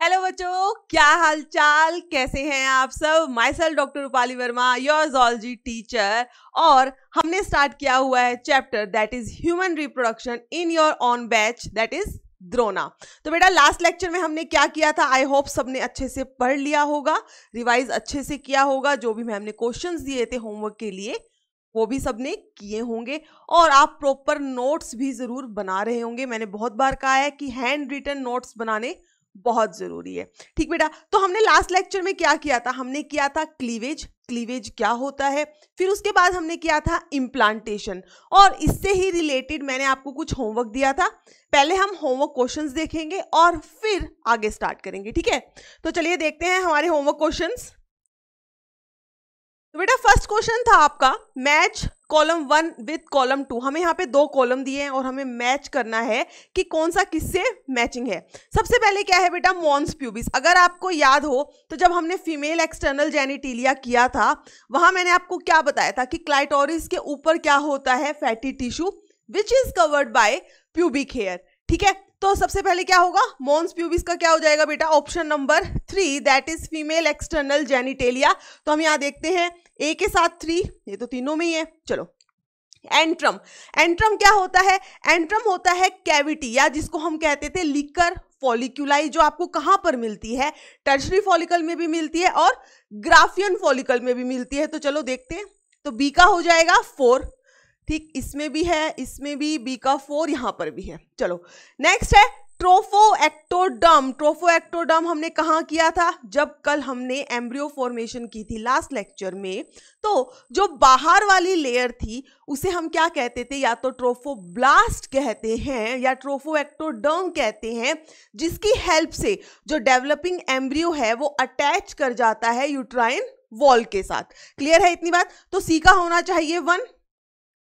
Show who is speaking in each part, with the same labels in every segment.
Speaker 1: Hello बच्चों, क्या हाल चाल, कैसे हैं आप सब। My self doctor Rupali Verma, your zoology teacher. और हमने स्टार्ट किया हुआ है chapter that is human reproduction in your on batch, that is Drona. तो बेटा लास्ट लेक्चर में हमने क्या किया था, आई होप सबने अच्छे से पढ़ लिया होगा, रिवाइज अच्छे से किया होगा। जो भी मैंने क्वेश्चंस दिए थे होमवर्क के लिए वो भी सबने किए होंगे और आप प्रॉपर नोट्स भी जरूर बना रहे होंगे। मैंने बहुत बार कहा है कि हैंड रिटन नोट्स बनाने बहुत जरूरी है। ठीक बेटा, तो हमने लास्ट लेक्चर में क्या किया था, हमने किया था क्लीवेज। क्लीवेज क्या होता है, फिर उसके बाद हमने किया था इम्प्लांटेशन, और इससे ही रिलेटेड मैंने आपको कुछ होमवर्क दिया था। पहले हम होमवर्क क्वेश्चंस देखेंगे और फिर आगे स्टार्ट करेंगे। ठीक है, तो चलिए देखते हैं हमारे होमवर्क क्वेश्चंस। तो बेटा फर्स्ट क्वेश्चन था आपका मैच कॉलम 1 विथ कॉलम 2। हमें यहाँ पे दो कॉलम दिए हैं और हमें मैच करना है कि कौन सा किससे मैचिंग है। सबसे पहले क्या है बेटा, मॉन्स प्यूबिस। अगर आपको याद हो तो जब हमने फीमेल एक्सटर्नल जेनिटिलिया किया था वहां मैंने आपको क्या बताया था कि क्लाइटोरिस के ऊपर क्या होता है, fatty tissue which is covered by pubic hair. ठीक है, तो सबसे पहले क्या होगा, मॉन्स प्यूबिस का क्या हो जाएगा बेटा, option number 3 that is female external genitalia. तो हम यहाँ देखते हैं ए के साथ 3, ये तो तीनों में ही है। चलो एंट्रम, एंट्रम क्या होता है, एंट्रम होता है कैविटी या जिसको हम कहते थे लिकर फॉलिक्यूलाई, जो आपको कहां पर मिलती है, टर्शरी फॉलिकल में भी मिलती है और ग्राफियन फॉलिकल में भी मिलती है। तो चलो देखते हैं, तो बी का हो जाएगा 4। ठीक, इसमें भी है, इसमें भी बी का 4, यहां पर भी है। चलो नेक्स्ट है ट्रोफोएक्टोडर्म। ट्रोफोएक्टोडर्म हमने कहाँ किया था, जब कल हमने एम्ब्रियो फॉर्मेशन की थी लास्ट लेक्चर में। तो जो बाहर वाली लेयर थी उसे हम क्या कहते थे, या तो ट्रोफोब्लास्ट कहते हैं या ट्रोफोएक्टोडर्म कहते हैं, जिसकी हेल्प से जो डेवलपिंग एम्ब्रियो है वो अटैच कर जाता है यूट्राइन वॉल के साथ। क्लियर है इतनी बात, तो सी का होना चाहिए 1,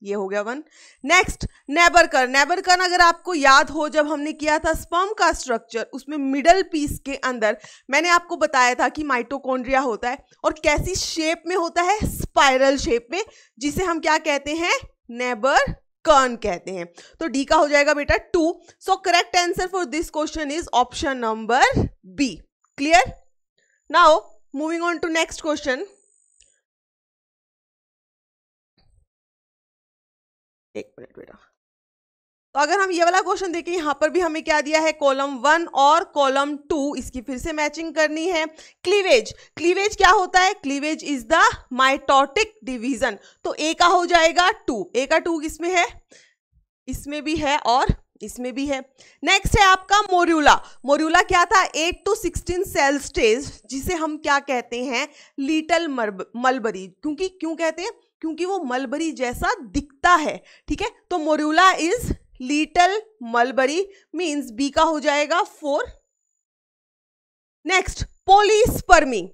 Speaker 1: ये हो गया 1। नेक्स्ट नेबरकर। नेबरकर अगर आपको याद हो जब हमने किया था स्पर्म का स्ट्रक्चर, उसमें मिडल पीस के अंदर मैंने आपको बताया था कि माइटोकॉन्ड्रिया होता है और कैसी शेप में होता है, स्पाइरल शेप में, जिसे हम क्या कहते हैं, नेबरकर्न कहते हैं। तो डी का हो जाएगा बेटा 2। So correct answer for this question is option number B. Clear, now moving on to next question. एक मिनट बेटा, तो अगर हम ये वाला क्वेश्चन देखें, यहां पर भी हमें क्या दिया है, कॉलम 1 और कॉलम 2, इसकी फिर से मैचिंग करनी है। क्लीवेज, क्लीवेज क्या होता है, cleavage is the mitotic division. तो ए का हो जाएगा 2, ए का 2 किसमें है, इसमें भी है और इसमें भी है। नेक्स्ट है आपका मोर्यूला। मोर्यूला क्या था, 8 to 16 सेल स्टेज, जिसे हम क्या कहते हैं, लिटिल मलबरी। क्यों कहते हैं, क्योंकि वो मलबरी जैसा दिखता है। ठीक है, तो morula is little mulberry, means B का हो जाएगा 4। Next polyspermy.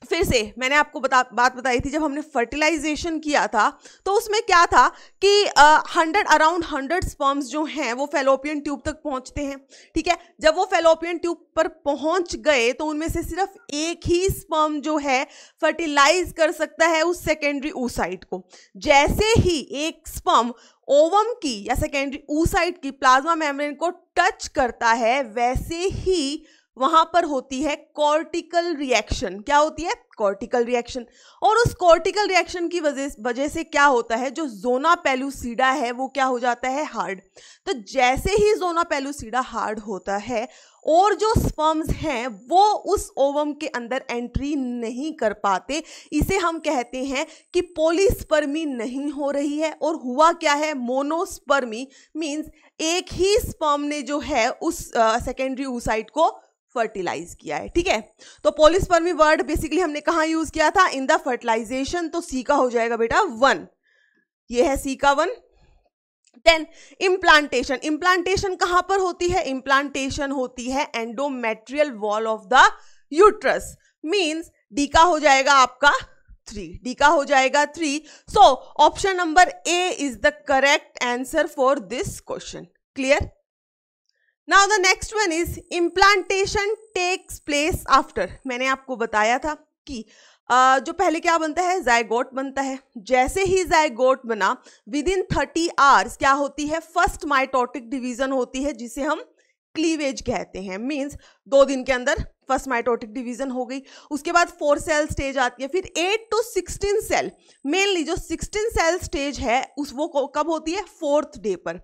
Speaker 1: फिर से मैंने आपको बात बताई थी जब हमने फर्टिलाइजेशन किया था, तो उसमें क्या था कि अराउंड 100 स्पर्म्स जो हैं वो फैलोपियन ट्यूब तक पहुंचते हैं। ठीक है, जब वो फैलोपियन ट्यूब पर पहुंच गए तो उनमें से सिर्फ एक ही स्पर्म जो है फर्टिलाइज कर सकता है उस सेकेंडरी oocyte को। जैसे ही एक स्पर्म ओवम की या सेकेंडरी oocyte की प्लाज्मा मेम्ब्रेन को टच करता है, वैसे ही वहां पर होती है कॉर्टिकल रिएक्शन। क्या होती है, कॉर्टिकल रिएक्शन। और उस कॉर्टिकल रिएक्शन की वजह से क्या होता है, जो जोना पेलुसिडा है वो क्या हो जाता है, हार्ड। तो जैसे ही जोना पेलुसिडा हार्ड होता है और जो स्पर्म्स हैं वो उस ओवम के अंदर एंट्री नहीं कर पाते, इसे हम कहते हैं कि पॉलीस्पर्मी नहीं हो रही है। और हुआ क्या है, मोनोस्पर्मी, मींस एक ही स्पर्म ने जो है उस सेकेंडरी oocyte को फर्टिलाइज किया है। ठीक है, तो पॉलीस्पर्मी वर्ड बेसिकली हमने कहां यूज किया था, इन द फर्टिलाइजेशन। तो सी का हो जाएगा बेटा 1, ये है सी का 1। Then implantation. इम्प्लांटेशन कहां पर होती है, इम्प्लांटेशन होती है endometrial wall of the uterus, means D का हो जाएगा आपका 3, डी का हो जाएगा 3। So option number A is the correct answer for this question. Clear, now the next one is implantation takes place after. मैंने आपको बताया था कि जो पहले क्या बनता है, जायगोट बनता है। जैसे ही जायगोट बना विद इन 30 आवर्स क्या होती है, फर्स्ट माइटोटिक डिवीजन होती है, जिसे हम क्लीवेज कहते हैं। मींस 2 दिन के अंदर फर्स्ट माइटोटिक डिवीजन हो गई, उसके बाद 4 सेल स्टेज आती है, फिर 8 to 16 सेल, मेनली जो 16 सेल स्टेज है उस वो कब होती है, 4th डे पर।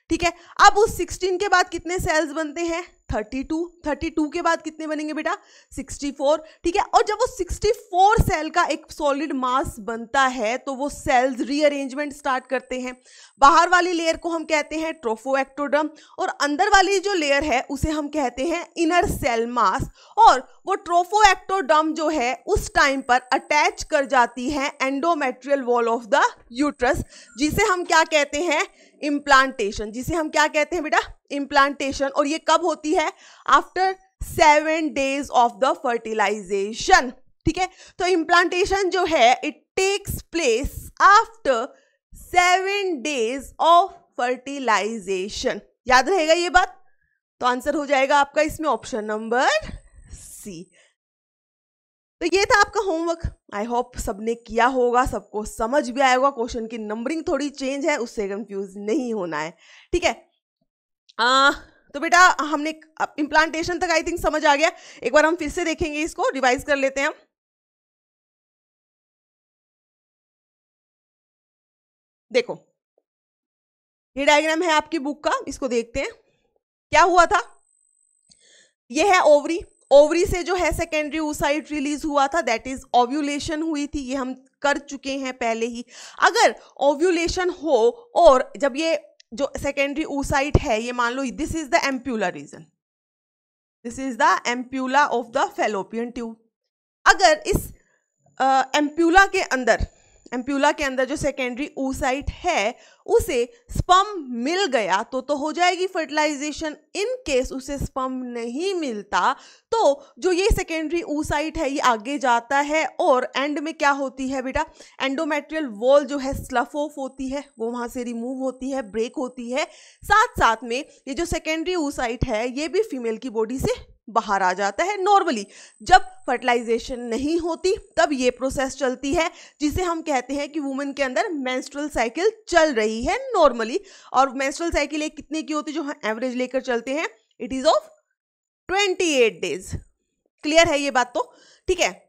Speaker 1: ठीक है, अब उस 16 के बाद कितने सेल्स बनते हैं, 32 के बाद कितने बनेंगे बेटा, 64। ठीक है, और जब वो 64 सेल का एक सॉलिड मास बनता है तो वो सेल्स रीअरेंजमेंट स्टार्ट करते हैं। बाहर वाली लेयर को हम कहते हैं ट्रोफोएक्टोडर्म और अंदर वाली जो लेयर है उसे हम कहते हैं इनर सेल मास। और वो ट्रोफोएक्टोडर्म जो है उस टाइम पर अटैच कर जाती है endometrial wall of the uterus, जिसे हम क्या कहते हैं, इम्प्लांटेशन। जिसे हम क्या कहते हैं बेटा, इम्प्लांटेशन। और ये कब होती है, after 7 days of the fertilization. ठीक है, तो इम्प्लांटेशन जो है it takes place after 7 days of fertilization. याद रहेगा ये बात, तो आंसर हो जाएगा आपका इसमें ऑप्शन नंबर सी। तो ये था आपका होमवर्क। आई होप सबने किया होगा, सबको समझ भी आया होगा। क्वेश्चन की नंबरिंग थोड़ी चेंज है, उससे कंफ्यूज नहीं होना है। ठीक है, तो बेटा हमने इम्प्लांटेशन तक आई थिंक समझ आ गया। एक बार हम फिर से देखेंगे, इसको रिवाइज कर लेते हैं हम। देखो ये डायग्राम है आपकी बुक का, इसको देखते हैं। क्या हुआ था, ये है ओवरी, ओवरी से जो है सेकेंडरी oocyte रिलीज हुआ था, दैट इज ओव्यूलेशन हुई थी। ये हम कर चुके हैं पहले ही। अगर ओव्यूलेशन हो और जब ये जो सेकेंडरी oocyte है, ये मान लो this is the ampulla region, this is the ampulla of the fallopian tube. अगर इस एम्प्यूला के अंदर जो सेकेंडरी oocyte है उसे स्पर्म मिल गया तो हो जाएगी फर्टिलाइजेशन। इन केस उसे स्पर्म नहीं मिलता तो जो ये सेकेंडरी oocyte है ये आगे जाता है और एंड में क्या होती है बेटा, एंडोमेट्रियल वॉल जो है स्लफ ऑफ होती है, वो वहां से रिमूव होती है, ब्रेक होती है। साथ साथ में ये जो सेकेंडरी oocyte है ये भी फीमेल की बॉडी से बाहर आ जाता है। नॉर्मली जब फर्टिलाइजेशन नहीं होती तब ये प्रोसेस चलती है, जिसे हम कहते हैं कि वुमेन के अंदर मेंस्ट्रुअल साइकिल चल रही है नॉर्मली। और मेंस्ट्रुअल साइकिल एक कितने की होती है जो हम एवरेज लेकर चलते हैं, it is of 28 days। Clear है ये बात तो, ठीक है।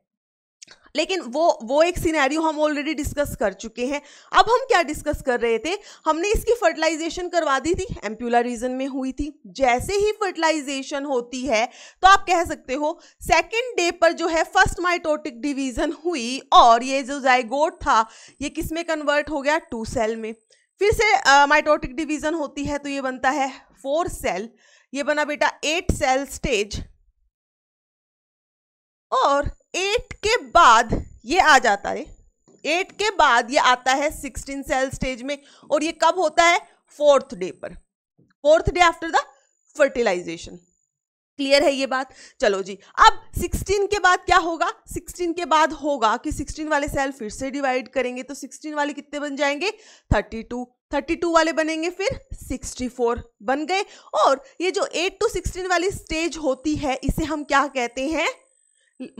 Speaker 1: लेकिन वो एक सिनेरियो हम ऑलरेडी डिस्कस कर चुके हैं। अब हम क्या डिस्कस कर रहे थे, हमने इसकी फर्टिलाइजेशन करवा दी थी, एम्प्यूला रीजन में हुई थी। जैसे ही फर्टिलाइजेशन होती है तो आप कह सकते हो सेकेंड डे पर जो है फर्स्ट माइटोटिक डिवीजन हुई और ये जो जाइगोट था ये किस में कन्वर्ट हो गया, 2 सेल में। फिर से माइटोटिक डिवीजन होती है तो ये बनता है 4 सेल, ये बना बेटा 8 सेल स्टेज, और 8 के बाद ये आ जाता है, 8 के बाद ये आता है 16 सेल स्टेज में, और ये कब होता है, 4th डे पर, 4th day after the fertilization. Clear है ये बात। चलो जी, अब 16 के बाद क्या होगा, 16 के बाद होगा कि 16 वाले सेल फिर से डिवाइड करेंगे तो 16 वाले कितने बन जाएंगे, 32 वाले बनेंगे फिर 64 बन गए। और ये जो 8 to 16 वाली स्टेज होती है इसे हम क्या कहते हैं,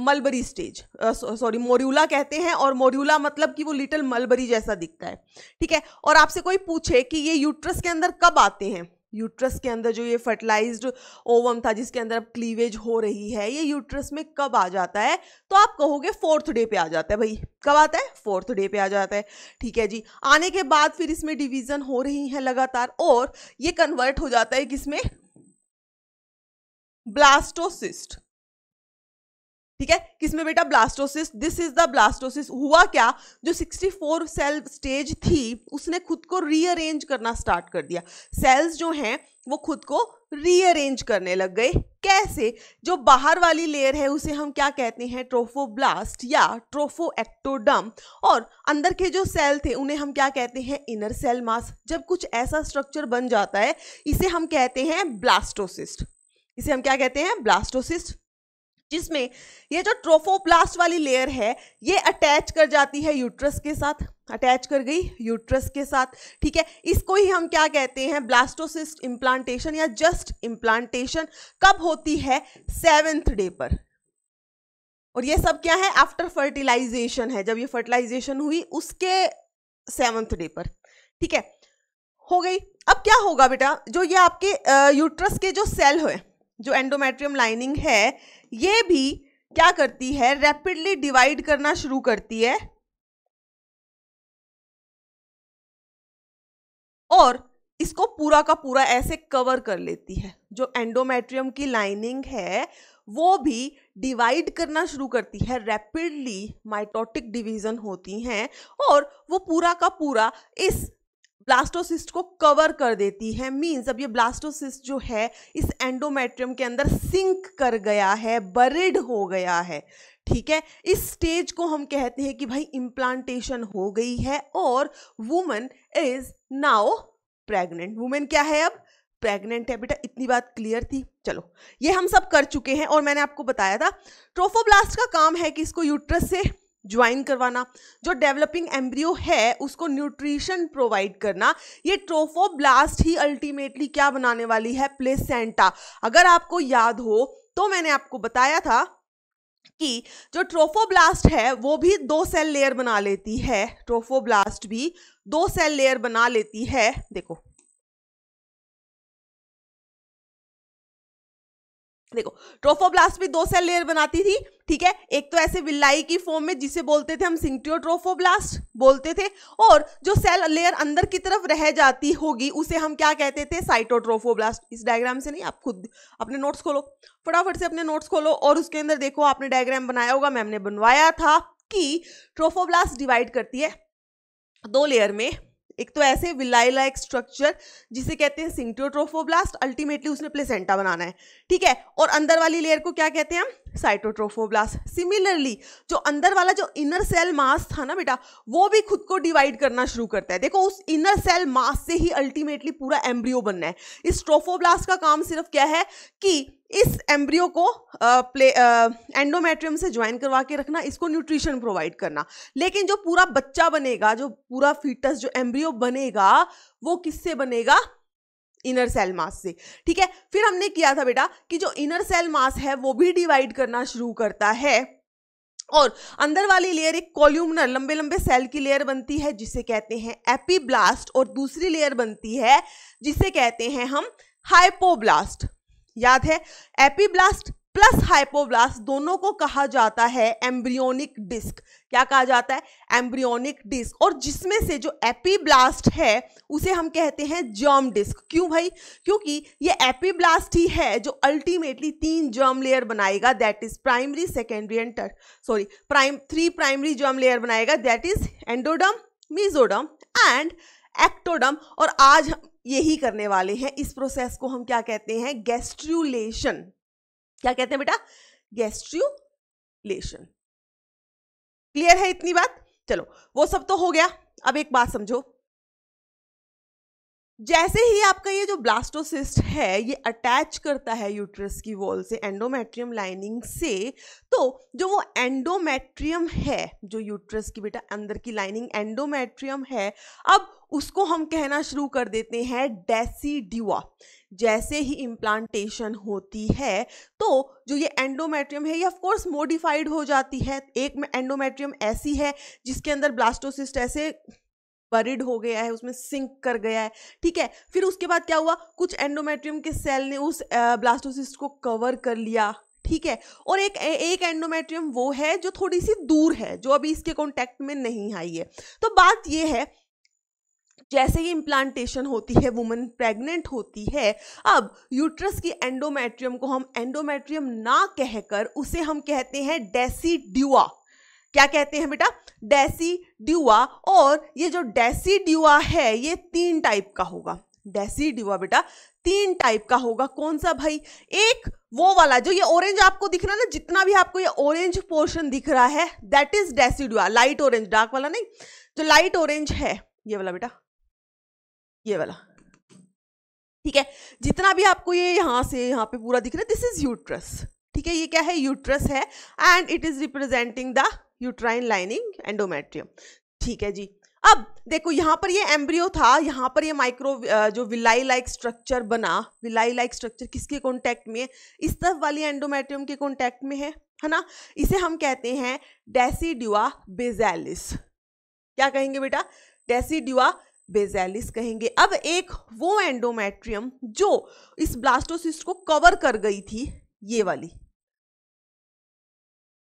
Speaker 1: मलबरी स्टेज, सॉरी मोर्यूला कहते हैं। और मोर्यूला मतलब कि वो लिटिल मलबरी जैसा दिखता है, ठीक है। और आपसे कोई पूछे कि ये यूट्रस के अंदर कब आते हैं, यूट्रस के अंदर जो ये फर्टिलाइज्ड ओवम था जिसके अंदर अब क्लीवेज हो रही है, ये यूट्रस में कब आ जाता है, तो आप कहोगे 4th डे पे आ जाता है। भाई कब आता है, 4th डे पे आ जाता है, ठीक है जी। आने के बाद फिर इसमें डिवीजन हो रही है लगातार और ये कन्वर्ट हो जाता है किसमें, ब्लास्टोसिस्ट, ठीक है। किसमें बेटा, blastocyst. This is the blastocyst. हुआ क्या, जो 64 सेल स्टेज थी उसने खुद को रीअरेंज करना स्टार्ट कर दिया, सेल्स जो हैं वो खुद को रीअरेंज करने लग गए। कैसे, जो बाहर वाली लेयर है उसे हम क्या कहते हैं, ट्रोफोब्लास्ट या ट्रोफोएक्टोडर्म, और अंदर के जो सेल थे उन्हें हम क्या कहते हैं, इनर सेल मास। जब कुछ ऐसा स्ट्रक्चर बन जाता है इसे हम कहते हैं ब्लास्टोसिस्ट, इसे हम क्या कहते हैं, ब्लास्टोसिस्ट, जिसमें ये जो ट्रोफोप्लास्ट वाली लेयर है ये अटैच कर जाती है यूट्रस के साथ, अटैच कर गई यूट्रस के साथ, ठीक है। इसको ही हम क्या कहते हैं, ब्लास्टोसिस्ट इम्प्लांटेशन या जस्ट इम्प्लांटेशन। कब होती है, 7th डे पर। और ये सब क्या है, आफ्टर फर्टिलाइजेशन है, जब ये फर्टिलाइजेशन हुई उसके 7th डे पर, ठीक है। हो गई। अब क्या होगा बेटा, जो ये आपके यूट्रस के जो सेल है, जो एंडोमेट्रियम लाइनिंग है, ये भी क्या करती है, रैपिडली डिवाइड करना शुरू करती है और इसको पूरा का पूरा ऐसे कवर कर लेती है। जो एंडोमेट्रियम की लाइनिंग है वो भी डिवाइड करना शुरू करती है, रैपिडली माइटोटिक डिवीजन होती हैं और वो पूरा का पूरा इस ब्लास्टोसिस्ट को कवर कर देती है। मींस अब ये ब्लास्टोसिस्ट जो है इस एंडोमेट्रियम के अंदर सिंक कर गया है, बरिड हो गया है। ठीक है, इस स्टेज को हम कहते हैं कि भाई इम्प्लांटेशन हो गई है और woman is now pregnant. Women क्या है, अब प्रेग्नेंट है। बेटा इतनी बात क्लियर थी? चलो ये हम सब कर चुके हैं और मैंने आपको बताया था ट्रोफोब्लास्ट का काम है कि इसको यूट्रस से ज्वाइन करवाना, जो डेवलपिंग एम्ब्रियो है उसको न्यूट्रिशन प्रोवाइड करना। ये ट्रोफोब्लास्ट ही अल्टीमेटली क्या बनाने वाली है, प्लेसेंटा। अगर आपको याद हो तो मैंने आपको बताया था कि जो ट्रोफोब्लास्ट है वो भी 2 सेल लेयर बना लेती है। ट्रोफोब्लास्ट भी 2 सेल लेयर बना लेती है। देखो ट्रोफोब्लास्ट भी 2 सेल लेयर बनाती थी। ठीक है, एक तो ऐसे विलाई की फॉर्म में जिसे बोलते थे हम सिंक्टियोट्रोफोब्लास्ट बोलते थे, और जो सेल लेयर अंदर की तरफ रह जाती होगी उसे हम क्या कहते थे, साइटोट्रोफोब्लास्ट। इस डायग्राम से नहीं, आप खुद अपने नोट्स खोलो, फटाफट से अपने नोट्स खोलो और उसके अंदर देखो आपने डायग्राम बनाया होगा, मैम ने बनवाया था कि ट्रोफोब्लास्ट डिवाइड करती है 2 लेयर में। एक तो ऐसे विलाई लाइक स्ट्रक्चर जिसे कहते हैं सिंक्टियोट्रोफोब्लास्ट, अल्टीमेटली उसने प्लेसेंटा बनाना है। ठीक है, और अंदर वाली लेयर को क्या कहते हैं हम, साइटोट्रोफोब्लास्ट। सिमिलरली जो अंदर वाला जो इनर सेल मास था ना बेटा, वो भी खुद को डिवाइड करना शुरू करता है। देखो उस इनर सेल मास से ही अल्टीमेटली पूरा एम्ब्रियो बनना है। इस ट्रोफोब्लास्ट का काम सिर्फ क्या है कि इस एम्ब्रियो को एंडोमेट्रियम से ज्वाइन करवा के रखना, इसको न्यूट्रिशन प्रोवाइड करना। लेकिन जो पूरा बच्चा बनेगा, जो पूरा फीटस, जो एम्ब्रियो बनेगा, वो किससे बनेगा, इनर सेल मास से। ठीक है, फिर हमने किया था बेटा कि जो इनर सेल मास है वो भी डिवाइड करना शुरू करता है और अंदर वाली लेयर एक कॉल्यूमनर लंबे लंबे सेल की लेयर बनती है जिसे कहते हैं एपीब्लास्ट, और दूसरी लेयर बनती है जिसे कहते हैं हम हाइपोब्लास्ट। याद है, एपीब्लास्ट प्लस हाइपोब्लास्ट दोनों को कहा जाता है एम्ब्रियोनिक डिस्क। क्या कहा जाता है, एम्ब्रियोनिक डिस्क। और जिसमें से जो एपीब्लास्ट है उसे हम कहते हैं जर्म डिस्क। क्यों भाई, क्योंकि ये एपीब्लास्ट ही है जो अल्टीमेटली 3 जर्म लेयर बनाएगा, that is primary, secondary and three primary germ layer बनाएगा, that is endoderm, mesoderm and ectoderm. और आज हम यही करने वाले हैं। इस प्रोसेस को हम क्या कहते हैं, गैस्ट्रुलेशन। क्या कहते हैं बेटा, गैस्ट्रुलेशन। क्लियर है इतनी बात? चलो वो सब तो हो गया। अब एक बात समझो, जैसे ही आपका ये जो ब्लास्टोसिस्ट है ये अटैच करता है यूट्रस की वॉल से, एंडोमेट्रियम लाइनिंग से, तो जो वो एंडोमेट्रियम है, जो यूट्रस की बेटा अंदर की लाइनिंग एंडोमेट्रियम है, अब उसको हम कहना शुरू कर देते हैं डेसिड्यूआ। जैसे ही इम्प्लांटेशन होती है तो जो ये एंडोमेट्रियम है ये ऑफ कोर्स मॉडिफाइड हो जाती है। एक में एंडोमेट्रियम ऐसी है जिसके अंदर ब्लास्टोसिस्ट ऐसे बरिड हो गया है, उसमें सिंक कर गया है। ठीक है, फिर उसके बाद क्या हुआ, कुछ एंडोमेट्रियम के सेल ने उस ब्लास्टोसिस्ट को कवर कर लिया। ठीक है, और एक एंडोमेट्रियम वो है जो थोड़ी सी दूर है, जो अभी इसके कांटेक्ट में नहीं आई है। तो बात ये है, जैसे ही इम्प्लांटेशन होती है, वुमन प्रेग्नेंट होती है, अब यूट्रस की एंडोमेट्रियम को हम एंडोमेट्रियम ना कहकर उसे हम कहते हैं डेसिड्यूआ। क्या कहते हैं बेटा, डेसिड्यूआ। और ये जो डेसिड्यूआ है ये 3 टाइप का होगा। डेसिड्यूआ बेटा 3 टाइप का होगा। कौन सा भाई, एक वो वाला जो ये ऑरेंज आपको दिख रहा है ना, जितना भी आपको ये ऑरेंज पोर्शन दिख रहा है that is decidua. Light orange, dark वाला नहीं, जो लाइट ऑरेंज है ये वाला बेटा, ये वाला। ठीक है, जितना भी आपको ये यहां से यहां पे पूरा दिख रहा है दिस इज यूट्रस। ठीक है, ये क्या है, यूट्रस है and it is representing the uterine lining endometrium. ठीक है जी, अब देखो यहां पर ये एम्ब्रियो था, यहां पर ये माइक्रो जो विलाई लाइक स्ट्रक्चर बना। विलाई लाइक स्ट्रक्चर किसके कॉन्टेक्ट में है, इस तरफ वाली एंडोमेट्रियम के कॉन्टेक्ट में है ना। इसे हम कहते हैं डेसिड्यूआ बेसिलिस। क्या कहेंगे बेटा, डेसिड्यूआ बेसिलस कहेंगे। अब एक वो एंडोमेट्रियम जो इस ब्लास्टोसिस्ट को कवर कर गई थी, ये वाली,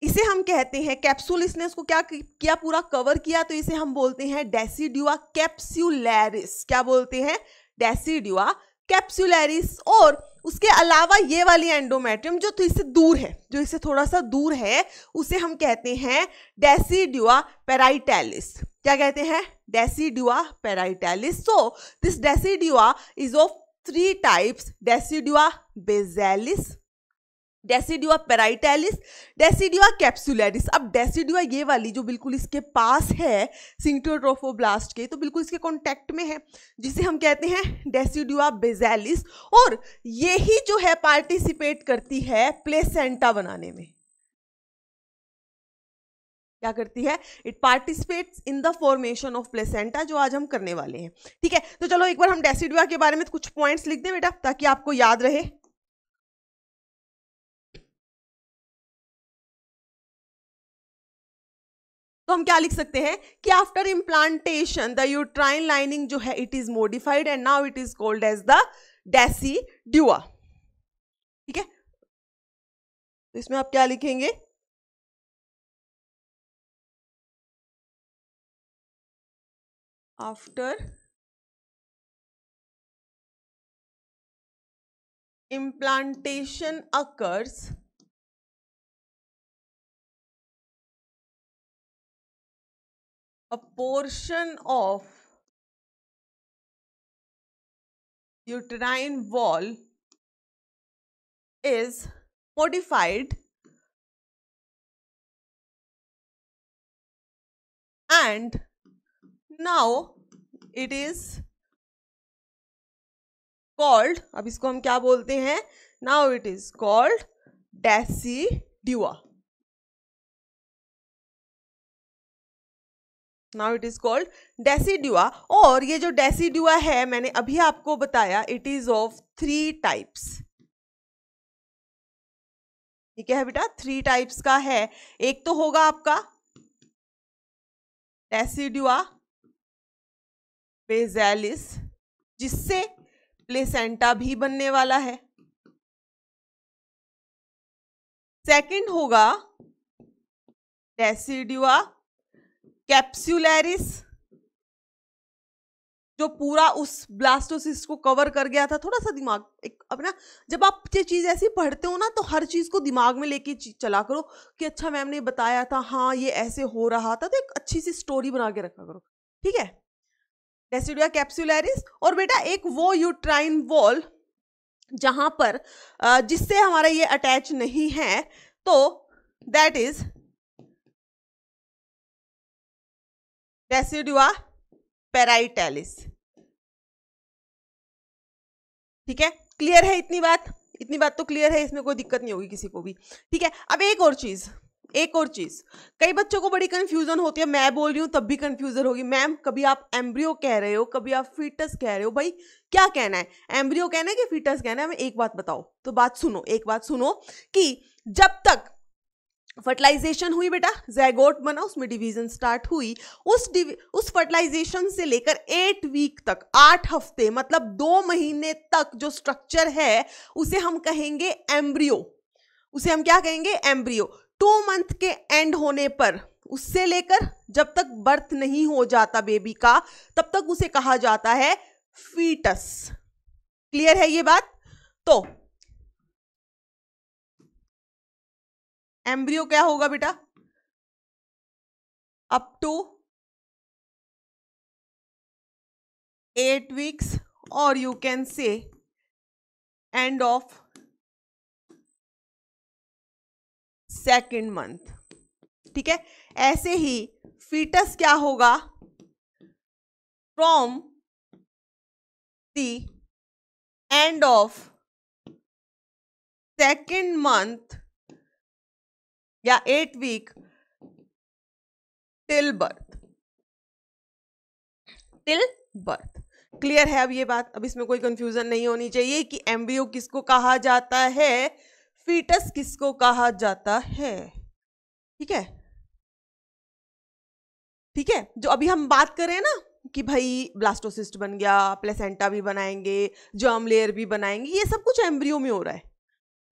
Speaker 1: इसे हम कहते हैं कैप्सूल, इसने उसको क्या किया, पूरा कवर किया, तो इसे हम बोलते हैं डेसिडुआ कैप्सुलैरिस। क्या बोलते हैं? Decidua capsularis. और उसके अलावा ये वाली एंडोमेट्रियम जो तो इससे दूर है, जो इससे थोड़ा सा दूर है, उसे हम कहते हैं डेसिडुआ पेराइटैलिस। क्या कहते हैं? Decidua parietalis. So this decidua is of 3 types, decidua basalis, decidua parietalis, decidua capsularis. अब डेसिडुआ ये वाली जो बिल्कुल इसके पास है सिंक्टोट्रोफोब्लास्ट के, तो बिल्कुल इसके कांटेक्ट में है, जिसे हम कहते हैं डेसिडुआ बेसिलस। और ये ही जो है पार्टिसिपेट करती है प्लेसेंटा बनाने में। क्या करती है? It participates in the formation of placenta, जो आज हम करने वाले हैं। ठीक है, तो चलो एक बार हम डेसिडुआ के बारे में कुछ पॉइंट्स लिख दें बेटा, ताकि आपको याद रहे। तो हम क्या लिख सकते हैं कि after implantation the uterine lining जो है it is modified and now it is called as the decidua. ठीक है, तो इसमें आप क्या लिखेंगे? After implantation occurs, a portion of uterine wall is modified and now it is called, अब इसको हम क्या बोलते हैं? Now it is called decidua. Now it is called decidua. और ये जो डेसिडुआ है, मैंने अभी आपको बताया, इट इज ऑफ 3 टाइप्स। ठीक है बेटा, 3 टाइप्स का है। एक तो होगा आपका डेसिडुआ बेसिलस, जिससे प्लेसेंटा भी बनने वाला है। सेकंड होगा डेसिडुआ कैप्सुलैरिस, जो पूरा उस ब्लास्टोसिस्ट को कवर कर गया था। थोड़ा सा दिमाग एक अपना, जब आप ये चीज ऐसी पढ़ते हो ना, तो हर चीज को दिमाग में लेके चला करो कि अच्छा मैम ने बताया था, हाँ ये ऐसे हो रहा था, तो एक अच्छी सी स्टोरी बना के रखा करो। ठीक है, डेसिडुआ कैप्सुलैरिस। और बेटा एक वो यूट्राइन वॉल जहां पर जिससे हमारा ये अटैच नहीं है, तो दैट इज डेसिडुआ पेराइटैलिस। ठीक है, क्लियर है इतनी बात? इतनी बात तो क्लियर है, इसमें कोई दिक्कत नहीं होगी किसी को भी। ठीक है, अब एक और चीज, कई बच्चों को बड़ी कंफ्यूजन होती है, मैं बोल रही हूं तब भी कंफ्यूजन होगी। मैम कभी आप एम्ब्रियो कह रहे हो, कभी आप फीटस कह रहे हो, भाई क्या कहना है? एम्ब्रियो कहना है कि फीटस कहना है? हमें एक बात बताओ। तो बात सुनो, एक बात सुनो कि जब तक फर्टिलाइजेशन हुई बेटा, ज़ैगोट बना, उसमें डिवीजन स्टार्ट हुई, उस फर्टिलाइजेशन से लेकर 8 वीक तक, 8 हफ्ते मतलब 2 महीने तक जो स्ट्रक्चर है उसे हम कहेंगे एम्ब्रियो। उसे हम क्या कहेंगे? एम्ब्रियो। 2 मंथ के एंड होने पर, उससे लेकर जब तक बर्थ नहीं हो जाता बेबी का, तब तक उसे कहा जाता है फीटस। क्लियर है ये बात? तो एम्ब्रियो क्या होगा बेटा? अप टू 8 वीक्स, और you can say end of 2nd month. ठीक है, ऐसे ही फीटस क्या होगा? From the end of 2nd month या 8 वीक टिल बर्थ। क्लियर है अब ये बात? अब इसमें कोई कंफ्यूजन नहीं होनी चाहिए कि एम्ब्रियो किसको कहा जाता है, फीटस किसको कहा जाता है। ठीक है, ठीक है, जो अभी हम बात कर रहे हैं ना कि भाई ब्लास्टोसिस्ट बन गया, प्लेसेंटा भी बनाएंगे, जर्म लेयर भी बनाएंगे, ये सब कुछ एम्ब्रियो में हो रहा है।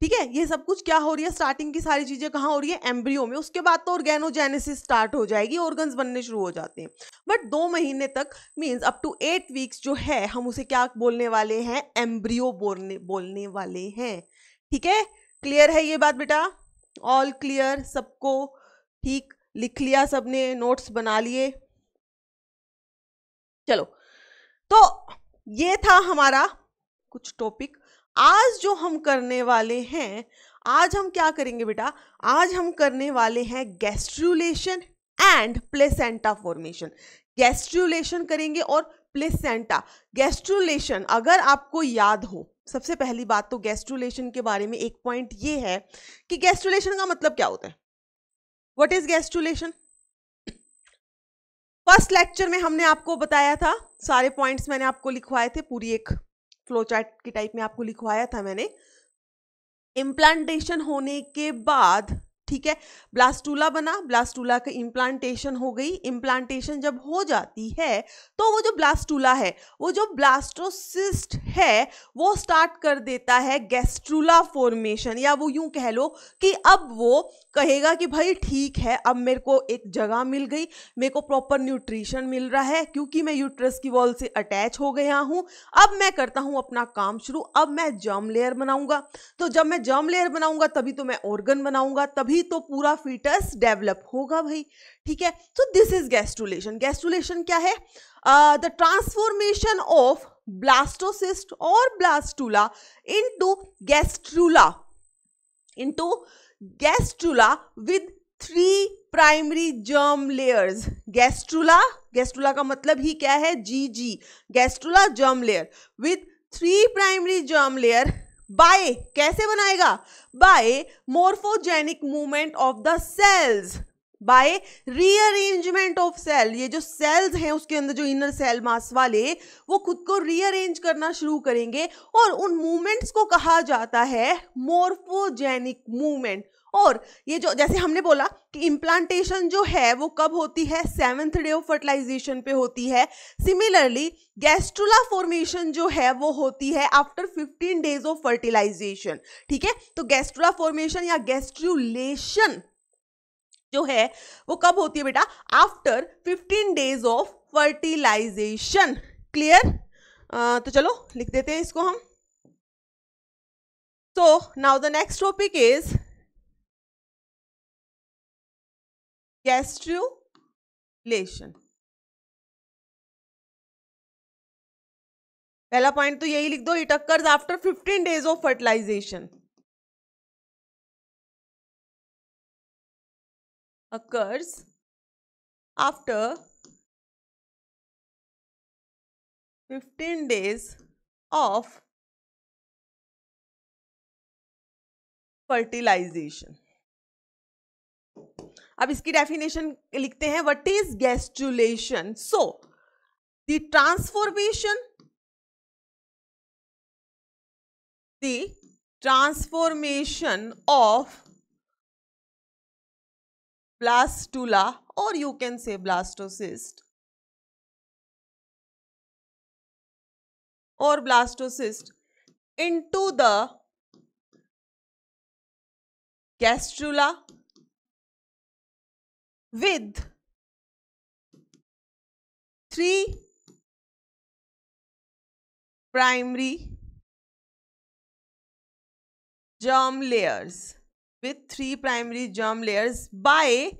Speaker 1: ठीक है, ये सब कुछ क्या हो रही है, स्टार्टिंग की सारी चीजें कहाँ हो रही है, एम्ब्रियो में। उसके बाद तो ऑर्गेनोजेनेसिस स्टार्ट हो जाएगी, ऑर्गन्स बनने शुरू हो जाते हैं। बट 2 महीने तक मींस अप टू 8 वीक्स जो है, हम उसे क्या बोलने वाले हैं, एम्ब्रियो बोलने वाले हैं। ठीक है, क्लियर है ये बात बेटा? ऑल क्लियर सबको? ठीक, लिख लिया सबने, नोट्स बना लिए? चलो, तो ये था हमारा कुछ टॉपिक। आज जो हम करने वाले हैं, आज हम क्या करेंगे बेटा, आज हम करने वाले हैं gastrulation and placenta formation. Gastrulation करेंगे और प्लेसेंटा। गैस्ट्रुलेशन अगर आपको याद हो, सबसे पहली बात तो गैस्ट्रुलेशन के बारे में एक पॉइंट ये है कि गैस्ट्रुलेशन का मतलब क्या होता है। What is gastrulation? First lecture में हमने आपको बताया था, सारे पॉइंट्स मैंने आपको लिखवाए थे, पूरी एक फ्लो चार्ट की टाइप में आपको लिखवाया था मैंने। इम्प्लांटेशन होने के बाद, ठीक है, ब्लास्टूला बना, ब्लास्टूला का इम्प्लांटेशन हो गई। इम्प्लांटेशन जब हो जाती है तो वो जो ब्लास्टूला है, वो जो ब्लास्टोसिस्ट है, वो स्टार्ट कर देता है गैस्ट्रुला फॉर्मेशन, या वो यूं कह लो कि अब वो कहेगा कि भाई ठीक है, अब मेरे को एक जगह मिल गई, मेरे को प्रॉपर न्यूट्रिशन मिल रहा है, क्योंकि मैं यूट्रस की वॉल से अटैच हो गया हूं। अब मैं करता हूं अपना काम शुरू, अब मैं जर्म लेयर बनाऊंगा। तो जब मैं जर्म लेयर बनाऊंगा तभी तो मैं ऑर्गन बनाऊंगा, तभी तो पूरा फीटस डेवलप होगा भाई। ठीक है, so this is gastrulation. Gastrulation क्या है? द ट्रांसफॉर्मेशन ऑफ ब्लास्टोसिस्ट और blastula into gastrula with 3 primary germ layers. Gastrula का मतलब ही क्या है, जीजी, gastrula germ layer with 3 primary germ layer. By कैसे बनाएगा? By morphogenic movement of the cells, by rearrangement of cell. ये जो सेल्स हैं उसके अंदर जो इनर सेल मास वाले, वो खुद को रीअरेंज करना शुरू करेंगे और उन मूवमेंट्स को कहा जाता है मोर्फोजेनिक मूवमेंट। और ये जो जैसे हमने बोला कि इम्प्लांटेशन जो है वो कब होती है, 7th डे ऑफ फर्टिलाइजेशन पे होती है। सिमिलरली गैस्ट्रुला फॉर्मेशन जो है वो होती है आफ्टर 15 डेज ऑफ फर्टिलाइजेशन। ठीक है, तो गैस्ट्रुला फॉर्मेशन या गैस्ट्रुलेशन जो है वो कब होती है बेटा? After 15 days of fertilization. Clear? तो चलो लिख देते हैं इसको हम। So now the next topic is gastrulation. पहला पॉइंट तो यही लिख दो, it occurs after 15 days of fertilization. occurs after 15 days of fertilization। अब इसकी डेफिनेशन लिखते हैं, what is gastrulation? So the transformation of blastula, or you can say blastocyst, or blastocyst into the gastrula with 3 primary germ layers, by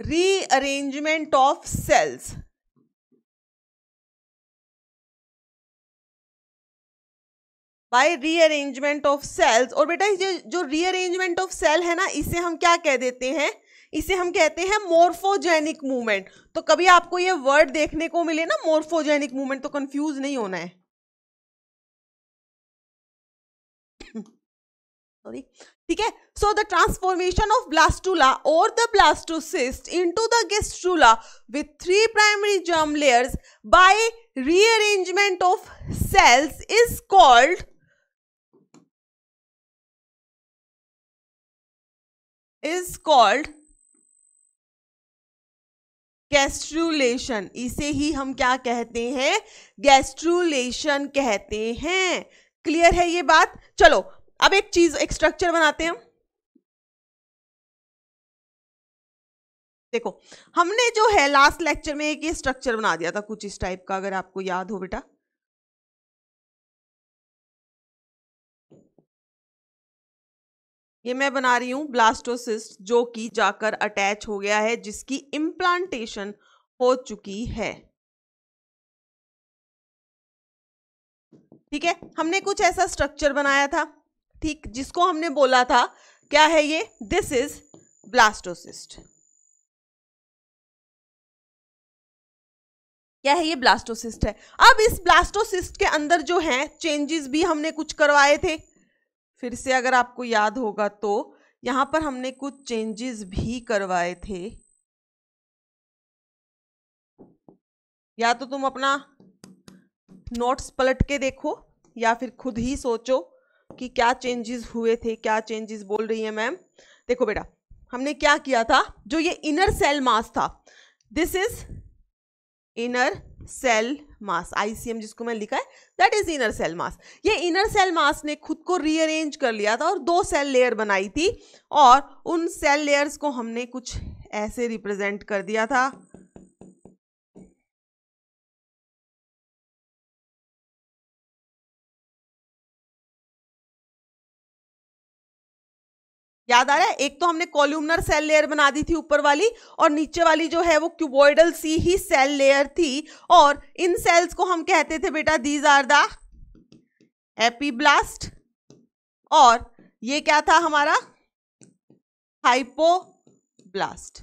Speaker 1: rearrangement of cells। By rearrangement of cells. और बेटा जो rearrangement of cell है ना, इसे हम क्या कह देते हैं? इसे हम कहते हैं मोर्फोजेनिक मूवमेंट। तो कभी आपको ये वर्ड देखने को मिले ना, मोर्फोजेनिक मूवमेंट, तो कंफ्यूज नहीं होना है। सॉरी, ठीक है। So the transformation of blastula और the blastocyst into the gastrula with 3 primary germ layers by rearrangement of cells is called gastrulation, इसे ही हम क्या कहते हैं? गैस्ट्रुलेशन कहते हैं। क्लियर है ये बात? चलो अब एक चीज, एक स्ट्रक्चर बनाते हैं। देखो हमने जो है लास्ट लेक्चर में एक ये स्ट्रक्चर बना दिया था कुछ इस टाइप का, अगर आपको याद हो बेटा। ये मैं बना रही हूं ब्लास्टोसिस्ट, जो कि जाकर अटैच हो गया है, जिसकी इम्प्लांटेशन हो चुकी है। ठीक है, हमने कुछ ऐसा स्ट्रक्चर बनाया था, ठीक, जिसको हमने बोला था क्या है ये? This is blastocyst. क्या है ये? ब्लास्टोसिस्ट है। अब इस ब्लास्टोसिस्ट के अंदर जो है चेंजेस भी हमने कुछ करवाए थे। फिर से अगर आपको याद होगा तो यहां पर हमने कुछ चेंजेस भी करवाए थे। या तो तुम अपना नोट्स पलट के देखो या फिर खुद ही सोचो कि क्या चेंजेस हुए थे, क्या चेंजेस बोल रही है मैम। देखो बेटा, हमने क्या किया था, जो ये इनर सेल मास था, this is inner cell mass, ICM जिसको मैं लिखा है, that is inner cell mass. ये इनर सेल मास ने खुद को रीअरेंज कर लिया था और दो सेल लेयर बनाई थी, और उन सेल लेयर्स को हमने कुछ ऐसे रिप्रेजेंट कर दिया था। याद आ रहा है? एक तो हमने कॉल्यूमनर सेल लेयर बना दी थी ऊपर वाली, और नीचे वाली जो है वो क्यूबॉइडल सी ही सेल लेयर थी। और इन सेल्स को हम कहते थे बेटा, दीज आर द एपीब्लास्ट, और ये क्या था हमारा? हाइपोब्लास्ट।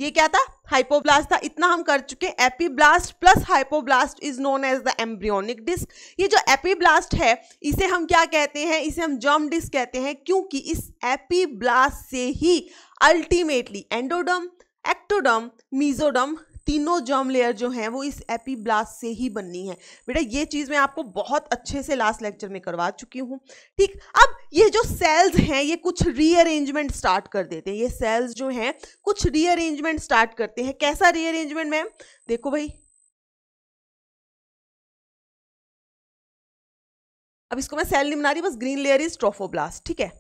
Speaker 1: ये क्या था? हाइपोब्लास्ट था। इतना हम कर चुके। Epiblast plus hypoblast is known as the embryonic disc. ये जो एपीब्लास्ट है, इसे हम क्या कहते हैं? इसे हम जर्म डिस्क कहते हैं, क्योंकि इस एपीब्लास्ट से ही अल्टीमेटली एंडोडर्म, एक्टोडर्म, मीजोडर्म, तीनों जर्म लेयर जो हैं वो इस एपीब्लास्ट से ही बननी है। बेटा ये चीज मैं आपको बहुत अच्छे से लास्ट लेक्चर में करवा चुकी हूं। ठीक, अब ये जो सेल्स हैं ये कुछ रीअरेंजमेंट स्टार्ट कर देते हैं। ये सेल्स जो हैं कुछ रीअरेंजमेंट स्टार्ट करते हैं। कैसा रीअरेंजमेंट मैम? देखो भाई, अब इसको मैं सेल नहीं बना रही, बस ग्रीन लेयर इज ट्रोफोब्लास्ट। ठीक है,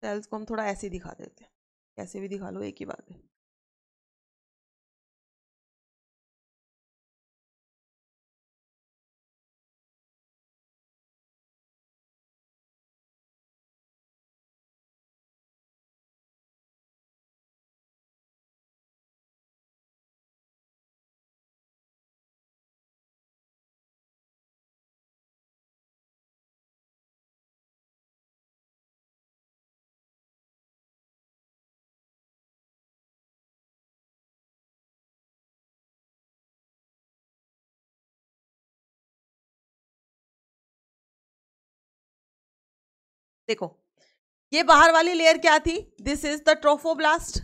Speaker 1: सेल्स को हम थोड़ा ऐसे दिखा देते हैं, कैसे भी दिखा लो एक ही बात है। देखो ये बाहर वाली लेयर क्या थी? This is the trophoblast,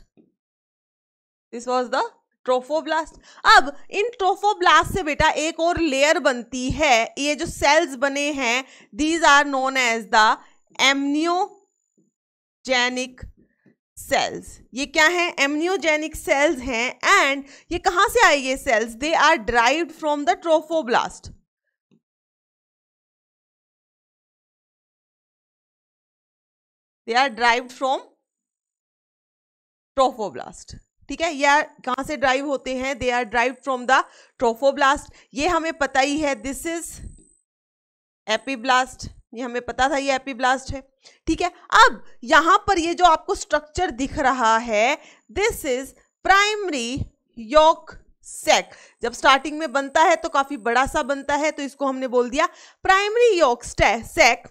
Speaker 1: this was the trophoblast. अब इन ट्रोफोब्लास्ट से बेटा एक और लेयर बनती है। ये जो सेल्स बने हैं, these are known as the amniogenic cells. ये क्या है? एम्नियोजेनिक सेल्स हैं। एंड ये कहां से आई? ये cells they are derived from the trophoblast. They are derived from trophoblast. ठीक है, ये कहां से ड्राइव होते हैं? They are derive from the trophoblast. ये हमें पता ही है, दिस इज एपीब्लास्ट। ये हमें पता था ये एपीब्लास्ट है। ठीक है, अब यहां पर ये जो आपको स्ट्रक्चर दिख रहा है, this is primary yolk sac. जब स्टार्टिंग में बनता है तो काफी बड़ा सा बनता है, तो इसको हमने बोल दिया प्राइमरी यॉक सैक।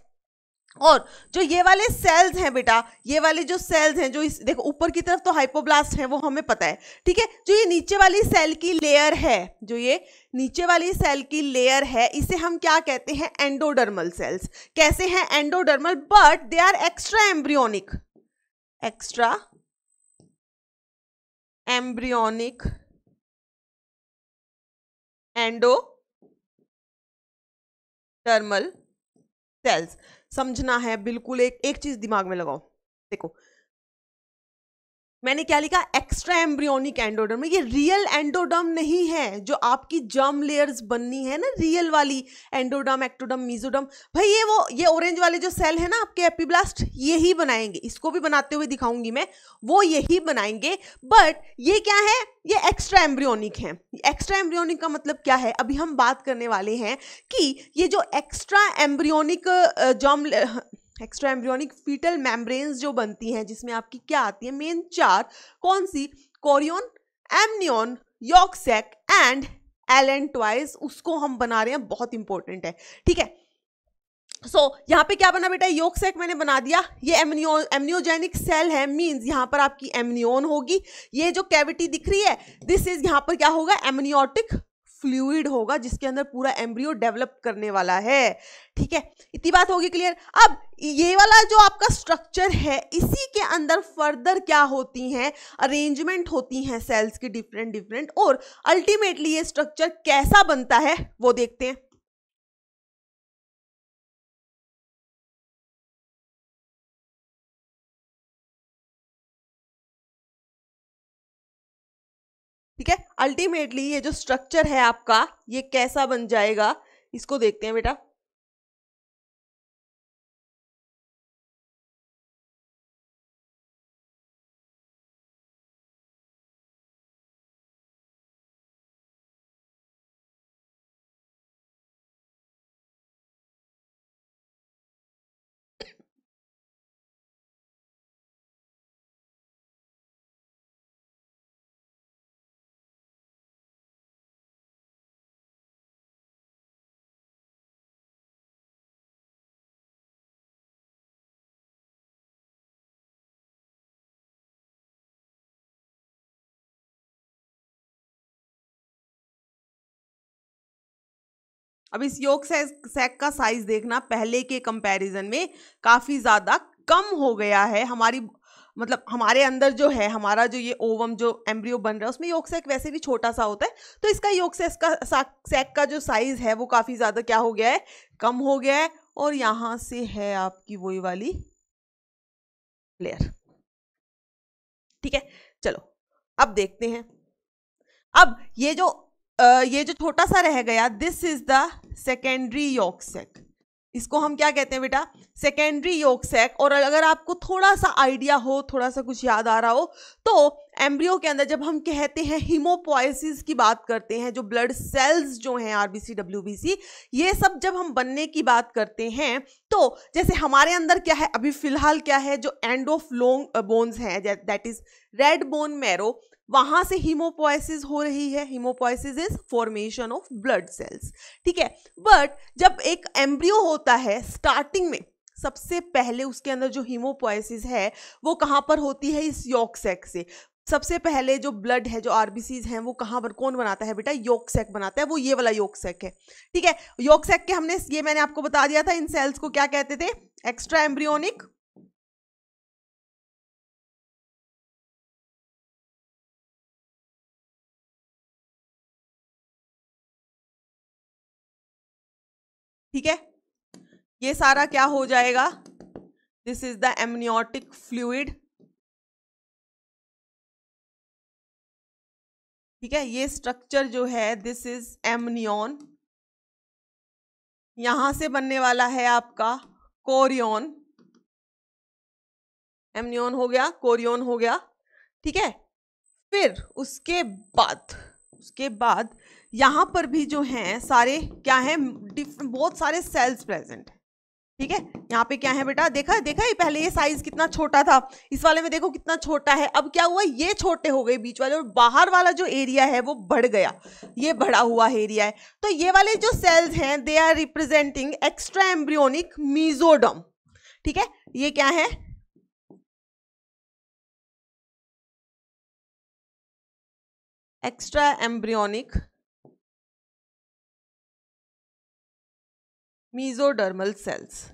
Speaker 1: और जो ये वाले सेल्स हैं बेटा, ये वाले जो सेल्स हैं, जो इस देखो ऊपर की तरफ तो हाइपोब्लास्ट है, वो हमें पता है। ठीक है, जो ये नीचे वाली सेल की लेयर है, जो ये नीचे वाली सेल की लेयर है, इसे हम क्या कहते हैं? Endodermal cells. कैसे हैं? Endodermal, but they are extra embryonic. Extra embryonic endodermal cells. समझना है बिल्कुल, एक चीज दिमाग में लगाओ। देखो मैंने क्या लिखा, एक्स्ट्रा एम्ब्रियोनिक एंडोडर्म। ये रियल एंडोडर्म नहीं है, जो आपकी जर्म लेयर्स बननी है ना, रियल वाली एंडोडर्म, एक्टोडर्म, मीजोडर्म। भाई ये ऑरेंज वाले जो सेल है ना आपके एपिब्लास्ट, यही बनाएंगे। इसको भी बनाते हुए दिखाऊंगी मैं, वो यही बनाएंगे। बट ये क्या है, ये एक्स्ट्रा एम्ब्रियोनिक है। एक्स्ट्रा एम्ब्रियोनिक का मतलब क्या है, अभी हम बात करने वाले हैं कि ये जो extra embryonic extra embryonic fetal membranes जो बनती हैं, जिसमें आपकी क्या आती है, मेन चार, कौन सी, chorion, amnion, yolk sac and allantois, उसको हम बना रहे हैं, बहुत इंपॉर्टेंट है। ठीक है, यहां पे क्या बना बेटा, यॉर्क सैक मैंने बना दिया। ये एमनियोजेनिक सेल है, मींस यहां पर आपकी एमनियन होगी। ये जो कैविटी दिख रही है, दिस इज, यहां पर क्या होगा, एमनियोटिक फ्लूइड होगा, जिसके अंदर पूरा एम्ब्रियो डेवलप करने वाला है। ठीक है, इतनी बात होगी क्लियर। अब ये वाला जो आपका स्ट्रक्चर है, इसी के अंदर फर्दर क्या होती हैं, अरेंजमेंट होती हैं सेल्स की डिफरेंट, और अल्टीमेटली ये स्ट्रक्चर कैसा बनता है वो देखते हैं। ठीक है, अल्टीमेटली ये जो स्ट्रक्चर है आपका, ये कैसा बन जाएगा, इसको देखते हैं बेटा। अब इस योग सैक का साइज देखना, पहले के कंपैरिजन में काफी ज्यादा कम हो गया है। हमारी मतलब हमारे अंदर जो है, हमारा जो ये ओवम जो एम्ब्रियो बन रहा है, उसमें योग सैक वैसे भी छोटा सा होता है, तो इसका योग सैक का जो साइज है वो काफी ज्यादा क्या हो गया है, कम हो गया है। और यहां से है आपकी वही वाली लेयर। ठीक है, चलो अब देखते हैं। अब ये जो छोटा सा रह गया, this is the secondary yolk sac. इसको हम क्या कहते हैं बेटा, सेकेंडरी यॉर्क सैक। और अगर आपको थोड़ा सा आइडिया हो, थोड़ा सा कुछ याद आ रहा हो, तो एम्ब्रियो के अंदर जब हम कहते हैं हीमोपोएसिस की बात करते हैं, जो ब्लड सेल्स जो हैं आरबीसी डब्ल्यूबीसी, ये सब जब हम बनने की बात करते हैं, तो जैसे हमारे अंदर क्या है, अभी फिलहाल क्या है, जो एंड ऑफ लॉन्ग बोन्स हैं, that is red bone marrow, वहां से हीमोपोएसिस हो रही है। Haemopoiesis is formation of blood cells. ठीक है, बट जब एक एम्ब्रियो होता है, स्टार्टिंग में सबसे पहले उसके अंदर जो हीमोपोएसिस है वो कहां पर होती है, इस यॉर्क सैक से। सबसे पहले जो ब्लड है, जो आरबीसीज हैं, वो कहां पर कौन बनाता है बेटा, यॉर्क सैक बनाता है, वो ये वाला यॉर्क सैक है। ठीक है, यॉर्क सैक के हमने ये मैंने आपको बता दिया था, इन सेल्स को क्या कहते थे, एक्स्ट्रा एम्ब्रियोनिक ठीक है, ये सारा क्या हो जाएगा, this is the amniotic fluid. ठीक है, ये स्ट्रक्चर जो है, दिस इज एमनियन। यहां से बनने वाला है आपका कोरियन। एमनियन हो गया, कोरियन हो गया। ठीक है, फिर उसके बाद यहां पर भी जो हैं सारे क्या हैं, बहुत सारे सेल्स प्रेजेंट है। ठीक है, यहाँ पे क्या है बेटा, देखा देखा ही पहले ये साइज कितना छोटा था, इस वाले में देखो कितना छोटा है। अब क्या हुआ, ये छोटे हो गए बीच वाले, और बाहर वाला जो एरिया है वो बढ़ गया, ये बढ़ा हुआ एरिया है। तो ये वाले जो सेल्स हैं, they are representing extra embryonic mesoderm. ठीक है, ये क्या है, extra embryonic mesodermal cells.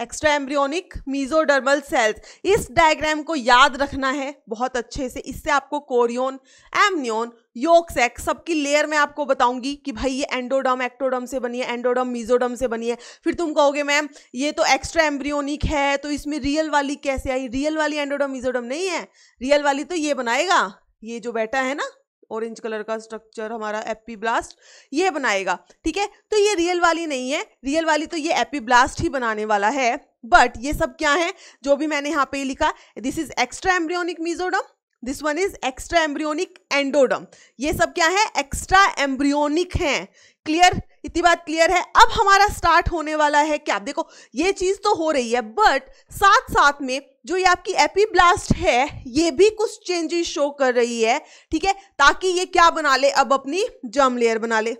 Speaker 1: Extra embryonic mesodermal cells. इस डायग्राम को याद रखना है बहुत अच्छे से, इससे आपको कोरियन, एमनियन, योक सैक सबकी लेयर में आपको बताऊंगी कि भाई ये एंडोडर्म एक्टोडर्म से बनी है, एंडोडर्म मीजोडर्म से बनी है। फिर तुम कहोगे मैम ये तो एक्स्ट्रा एम्ब्रियोनिक है तो इसमें रियल वाली कैसे आई? रियल वाली एंडोडर्म मीजोडर्म नहीं है, रियल वाली तो ये बनाएगा, ये जो बैठा है ना ऑरेंज कलर का स्ट्रक्चर हमारा एपिब्लास्ट, ये बनाएगा, ठीक है। तो ये रियल वाली नहीं है, रियल वाली तो ये एपिब्लास्ट ही बनाने वाला है। बट ये सब क्या है जो भी मैंने यहाँ पे लिखा, this is extra embryonic mesoderm, this one is extra embryonic endoderm. ये सब क्या है? एक्स्ट्रा एम्ब्रियोनिक हैं। क्लियर? इतनी बात क्लियर है। अब हमारा स्टार्ट होने वाला है क्या? देखो ये चीज तो हो रही है, बट साथ साथ में जो ये आपकी एपिब्लास्ट है ये भी कुछ चेंजेस शो कर रही है, ठीक है, ताकि ये क्या बना ले, अब अपनी जर्म लेयर बना ले।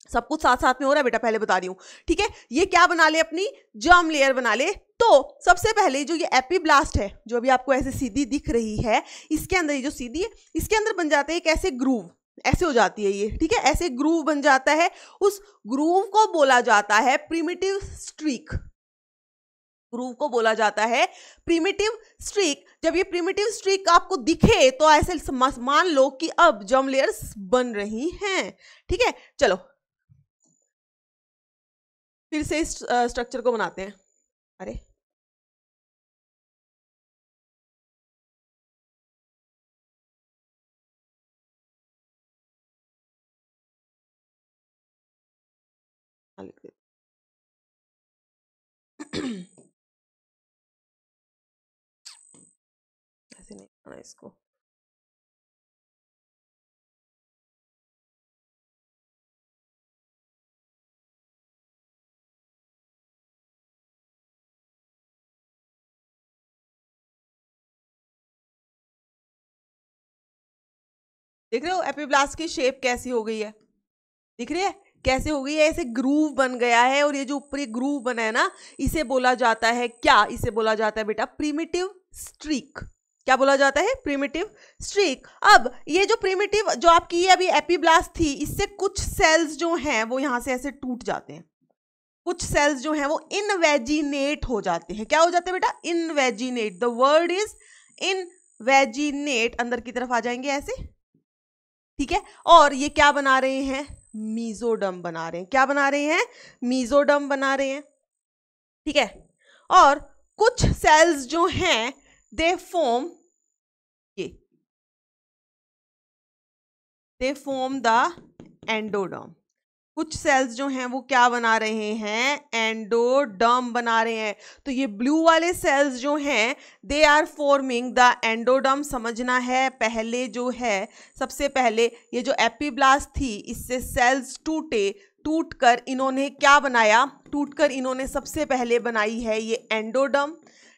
Speaker 1: सब कुछ साथ साथ में हो रहा है बेटा, पहले बता रही हूं, ठीक है। ये क्या बना ले? अपनी जर्म लेयर बना ले। तो सबसे पहले जो ये एपिब्लास्ट है, जो अभी आपको ऐसे सीधी दिख रही है, इसके अंदर ये जो सीधी है, इसके अंदर बन जाता है एक ऐसे ग्रूव, ऐसे हो जाती है ये, ठीक है, ऐसे ग्रूव बन जाता है। उस ग्रूव को बोला जाता है प्रिमिटिव स्ट्रीक। ग्रूव को बोला जाता है प्रिमिटिव स्ट्रीक। जब ये प्रिमिटिव स्ट्रीक आपको दिखे तो ऐसे मान लो कि अब जर्म लेयर्स बन रही हैं, ठीक है। चलो फिर से इस स्ट्रक्चर को बनाते हैं। अरे ऐसे नहीं करना इसको। देख रहे हो एपिब्लास्ट की शेप कैसी हो गई है? दिख रही है कैसे हो गई है? ऐसे ग्रूव बन गया है, और ये जो ऊपर ग्रूव बना है ना, इसे बोला जाता है क्या? इसे बोला जाता है बेटा प्रिमिटिव स्ट्रीक। क्या बोला जाता है? Primitive streak. अब ये जो प्रिमिटिव जो आपकी ये अभी एपिब्लास्ट थी, इससे कुछ सेल्स जो हैं वो यहां से ऐसे टूट जाते हैं, कुछ सेल्स जो हैं वो इनवेजिनेट हो जाते हैं। क्या हो जाते हैं बेटा? Invaginate. The word is invaginate. अंदर की तरफ आ जाएंगे ऐसे, ठीक है। और ये क्या बना रहे हैं? मीजोडर्म बना रहे हैं। क्या बना रहे हैं? मीजोडर्म बना रहे हैं, ठीक है। और कुछ सेल्स जो हैं दे फॉर्म द एंडोडर्म। कुछ सेल्स जो हैं वो क्या बना रहे हैं? एंडोडर्म बना रहे हैं। तो ये ब्लू वाले सेल्स जो हैं they are forming the endoderm. समझना है पहले जो है, सबसे पहले ये जो एपिब्लास्ट थी इससे सेल्स टूटे, टूटकर इन्होंने क्या बनाया? टूटकर इन्होंने सबसे पहले बनाई है ये एंडोडर्म,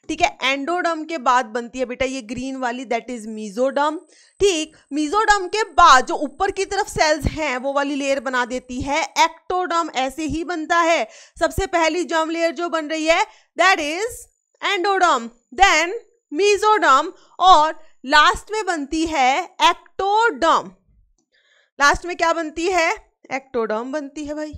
Speaker 1: ठीक है। एंडोडर्म के बाद बनती है बेटा ये ग्रीन वाली, दैट इज मीजोडर्म, ठीक। मीजोडर्म के बाद जो ऊपर की तरफ सेल्स हैं वो वाली लेयर बना देती है एक्टोडर्म। ऐसे ही बनता है। सबसे पहली जर्म लेयर जो बन रही है that is endoderm, then mesoderm, और लास्ट में बनती है एक्टोडर्म। लास्ट में क्या बनती है? एक्टोडर्म बनती है भाई।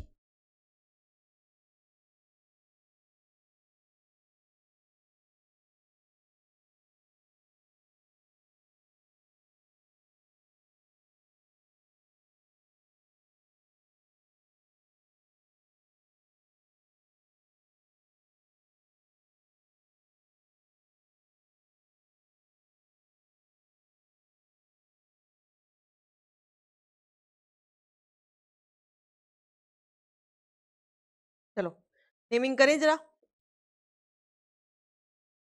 Speaker 1: चलो नेमिंग करें जरा।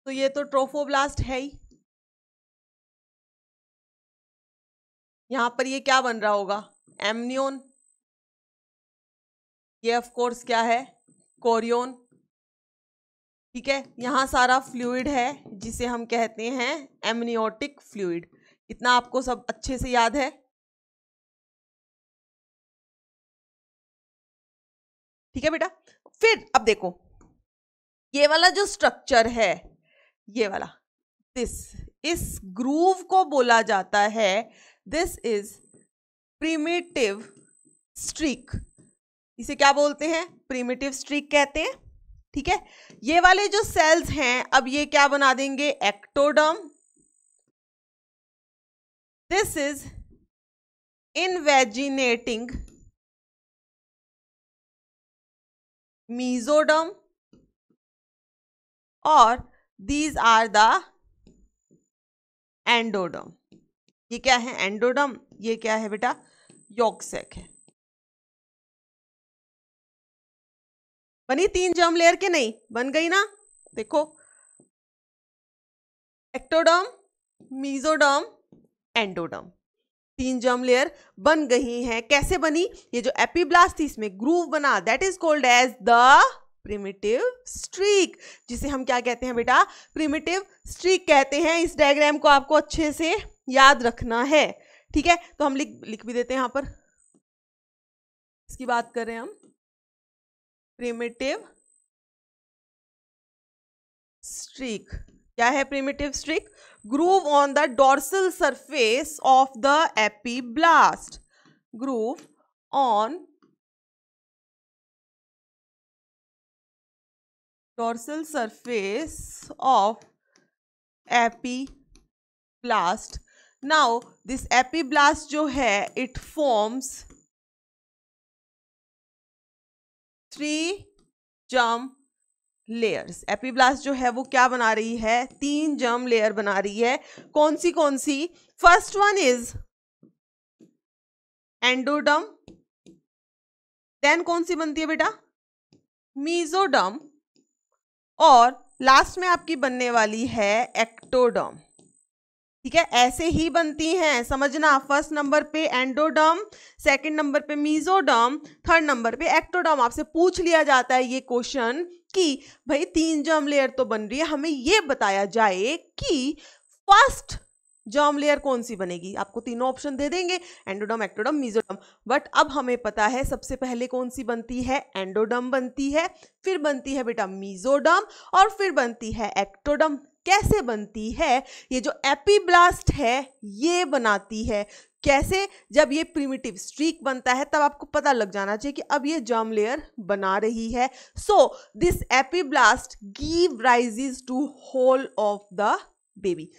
Speaker 1: तो ये तो ट्रोफोब्लास्ट है ही। यहां पर ये क्या बन रहा होगा? एमनियोन। ये ऑफ कोर्स क्या है? कोरियोन, ठीक है। यहां सारा फ्लूइड है जिसे हम कहते हैं एमनियोटिक फ्लूइड। इतना आपको सब अच्छे से याद है, ठीक है बेटा। फिर अब देखो ये वाला जो स्ट्रक्चर है, ये वाला, इस ग्रूव को बोला जाता है, दिस इज प्रिमिटिव स्ट्रीक। इसे क्या बोलते हैं? प्रिमिटिव स्ट्रीक कहते हैं, ठीक है, ये वाले जो सेल्स हैं अब ये क्या बना देंगे, एक्टोडर्म. दिस इज इनवेजिनेटिंग मेसोडर्म और these are the एंडोडर्म. ये क्या है, एंडोडर्म. ये क्या है बेटा, यॉर्क सैक है. बनी 3 जर्म लेयर के, नहीं बन गई ना, देखो ectoderm, mesoderm, endoderm, 3 germ layer बन गई हैं. कैसे बनी, ये जो एपीब्लास्ट थी इसमें ग्रूव बना, that is called as the primitive streak, जिसे हम क्या कहते हैं बेटा, प्रिमिटिव स्ट्रीक कहते हैं. इस डायग्राम को आपको अच्छे से याद रखना है. ठीक है, तो हम लिख भी देते हैं यहां पर, इसकी बात कर रहे हैं हम, प्रिमिटिव स्ट्रीक. क्या है primitive streak, groove on the dorsal surface of the epiblast, groove on dorsal surface of epiblast. Now this epiblast जो है it forms 3 germ layers. epiblast जो है वो क्या बना रही है, 3 germ layer बना रही है. कौन सी, first one is endoderm, then कौन सी बनती है बेटा, मेसोडर्म, और लास्ट में आपकी बनने वाली है एक्टोडर्म. ठीक है, ऐसे ही बनती हैं, समझना. फर्स्ट नंबर पे एंडोडर्म, सेकंड नंबर पे मेसोडर्म, थर्ड नंबर पे एक्टोडर्म. आपसे पूछ लिया जाता है ये क्वेश्चन कि भाई 3 जर्म लेयर तो बन रही है, हमें ये बताया जाए कि फर्स्ट जर्म लेयर कौन सी बनेगी. आपको तीनों ऑप्शन दे देंगे, एंडोडर्म, एक्टोडर्म, मेसोडर्म. बट अब हमें पता है सबसे पहले कौन सी बनती है, एंडोडर्म बनती है, फिर बनती है बेटा मेसोडर्म, और फिर बनती है एक्टोडर्म. कैसे बनती है, ये जो एपीब्लास्ट है ये बनाती है. कैसे, जब ये प्रिमिटिव स्ट्रीक बनता है तब आपको पता लग जाना चाहिए कि अब ये जर्म लेयर बना रही है. So this epiblast give rises to whole of the baby.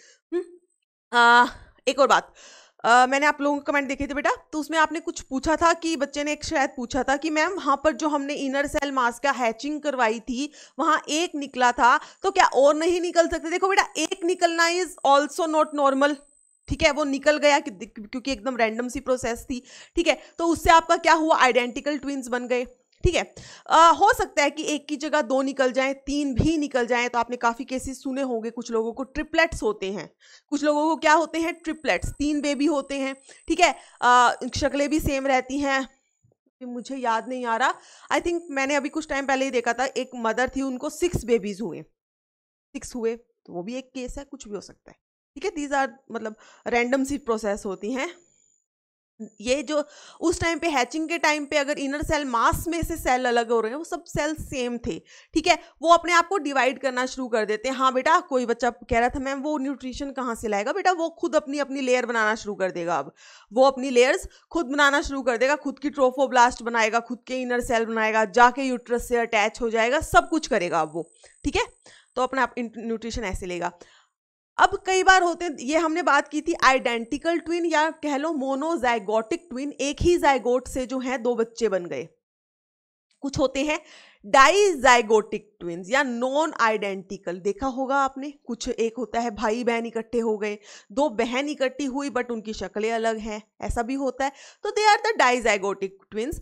Speaker 1: एक और बात, मैंने आप लोगों के कमेंट देखे थे बेटा, तो उसमें आपने कुछ पूछा था कि बच्चे ने एक शायद पूछा था कि मैम वहाँ पर जो हमने इनर सेल मास का हैचिंग करवाई थी वहाँ एक निकला था, तो क्या और नहीं निकल सकते. देखो बेटा, एक निकलना इज ऑल्सो नॉट नॉर्मल. ठीक है, वो निकल गया क्योंकि एकदम रैंडम सी प्रोसेस थी. ठीक है, तो उससे आपका क्या हुआ, आइडेंटिकल ट्विंस बन गए. ठीक है, हो सकता है कि एक की जगह 2 निकल जाएं, 3 भी निकल जाएं. तो आपने काफी केसेस सुने होंगे, कुछ लोगों को ट्रिपलेट्स होते हैं, कुछ लोगों को क्या होते हैं, ट्रिपलेट्स, 3 बेबी होते हैं. ठीक है, शक्लें भी सेम रहती हैं, मुझे याद नहीं आ रहा. आई थिंक मैंने अभी कुछ टाइम पहले ही देखा था, एक मदर थी, उनको 6 बेबीज हुए, 6 हुए, तो वो भी एक केस है, कुछ भी हो सकता है. ठीक है, दीज आर मतलब रैंडम सी प्रोसेस होती हैं. ये जो उस टाइम पे हैचिंग के टाइम पे अगर इनर सेल मास में से सेल अलग हो रहे हैं, वो सब सेल सेम थे. ठीक है, वो अपने आप को डिवाइड करना शुरू कर देते हैं. हाँ बेटा, कोई बच्चा कह रहा था मैम वो न्यूट्रिशन कहाँ से लाएगा. बेटा वो खुद अपनी अपनी लेयर बनाना शुरू कर देगा. अब वो अपनी लेयर्स खुद बनाना शुरू कर देगा, खुद की ट्रोफोब्लास्ट बनाएगा, खुद के इनर सेल बनाएगा, जाके यूट्रस से अटैच हो जाएगा, सब कुछ करेगा अब वो. ठीक है, तो अपना न्यूट्रिशन ऐसे लेगा. अब कई बार होते हैं, ये हमने बात की थी आइडेंटिकल ट्विन या कह लो मोनोजाइगोटिक ट्विन, एक ही जाइगोट से जो है 2 बच्चे बन गए. कुछ होते हैं डाइजाइगोटिक ट्विन्स या नॉन आइडेंटिकल, देखा होगा आपने. कुछ एक होता है भाई बहन इकट्ठे हो गए, 2 बहन इकट्ठी हुई बट उनकी शक्लें अलग हैं, ऐसा भी होता है. तो they are the dizygotic twins.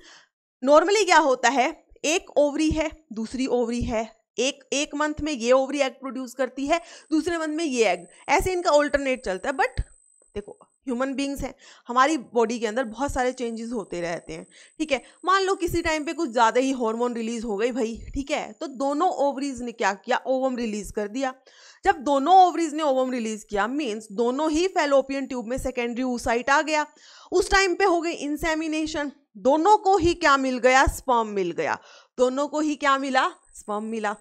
Speaker 1: Normally क्या होता है, एक ओवरी है, दूसरी ओवरी है, एक मंथ में ये ओवरी एग प्रोड्यूस करती है, दूसरे मंथ में ये एग, ऐसे इनका ऑल्टरनेट चलता है. बट देखो ह्यूमन बींग्स हैं, हमारी बॉडी के अंदर बहुत सारे चेंजेस होते रहते हैं. ठीक है, मान लो किसी टाइम पे कुछ ज़्यादा ही हार्मोन रिलीज हो गई भाई. ठीक है, तो दोनों ओवरीज ने क्या किया, ओवम रिलीज कर दिया. जब दोनों ओवरीज ने ओवम रिलीज किया मीन्स दोनों ही फैलोपियन ट्यूब में सेकेंडरी oocyte आ गया. उस टाइम पे हो गई इंसेमिनेशन, दोनों को ही क्या मिल गया, स्पर्म मिल गया. दोनों को ही क्या मिला, स्पर्म मिला.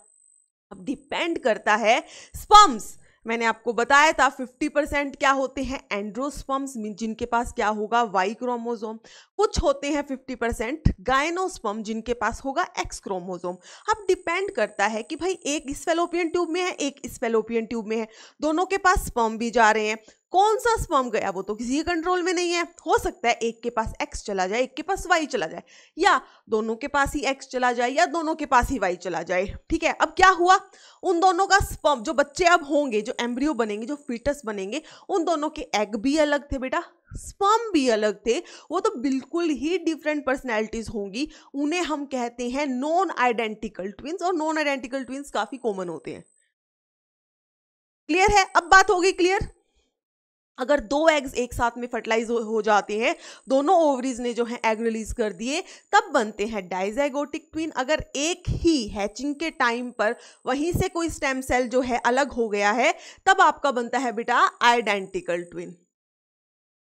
Speaker 1: अब डिपेंड करता है स्पर्म्स मैंने आपको बताया था 50% क्या होते हैं एंड्रोस्पर्म्स, जिनके पास क्या होगा वाई क्रोमोसोम। कुछ होते हैं 50% गायनोस्पर्म, जिनके पास होगा एक्स क्रोमोसोम। अब डिपेंड करता है कि भाई एक इस फैलोपियन ट्यूब में है, एक इस फैलोपियन ट्यूब में है, दोनों के पास स्पर्म भी जा रहे हैं, कौन सा स्पर्म गया वो तो किसी के कंट्रोल में नहीं है। हो सकता है एक के पास एक्स चला जाए, एक के पास वाई चला जाए, या दोनों के पास ही एक्स चला जाए, या दोनों के पास ही वाई चला जाए। ठीक है, अब क्या हुआ, उन दोनों का स्पर्म, जो बच्चे अब होंगे, जो एम्ब्रियो बनेंगे, जो फीटस बनेंगे, उन दोनों के एग भी अलग थे बेटा, स्पर्म भी अलग थे, वो तो बिल्कुल ही डिफरेंट पर्सनैलिटीज होंगी। उन्हें हम कहते हैं नॉन आइडेंटिकल ट्विंस, और नॉन आइडेंटिकल ट्विंस काफी कॉमन होते हैं। क्लियर है, अब बात होगी क्लियर। अगर दो एग्स एक साथ में फर्टिलाइज हो जाते हैं, दोनों ओवरीज ने जो है एग रिलीज कर दिए, तब बनते हैं डाइजाइगोटिक ट्विन। अगर एक ही हैचिंग के टाइम पर वहीं से कोई स्टेम सेल जो है अलग हो गया है, तब आपका बनता है बेटा identical twin.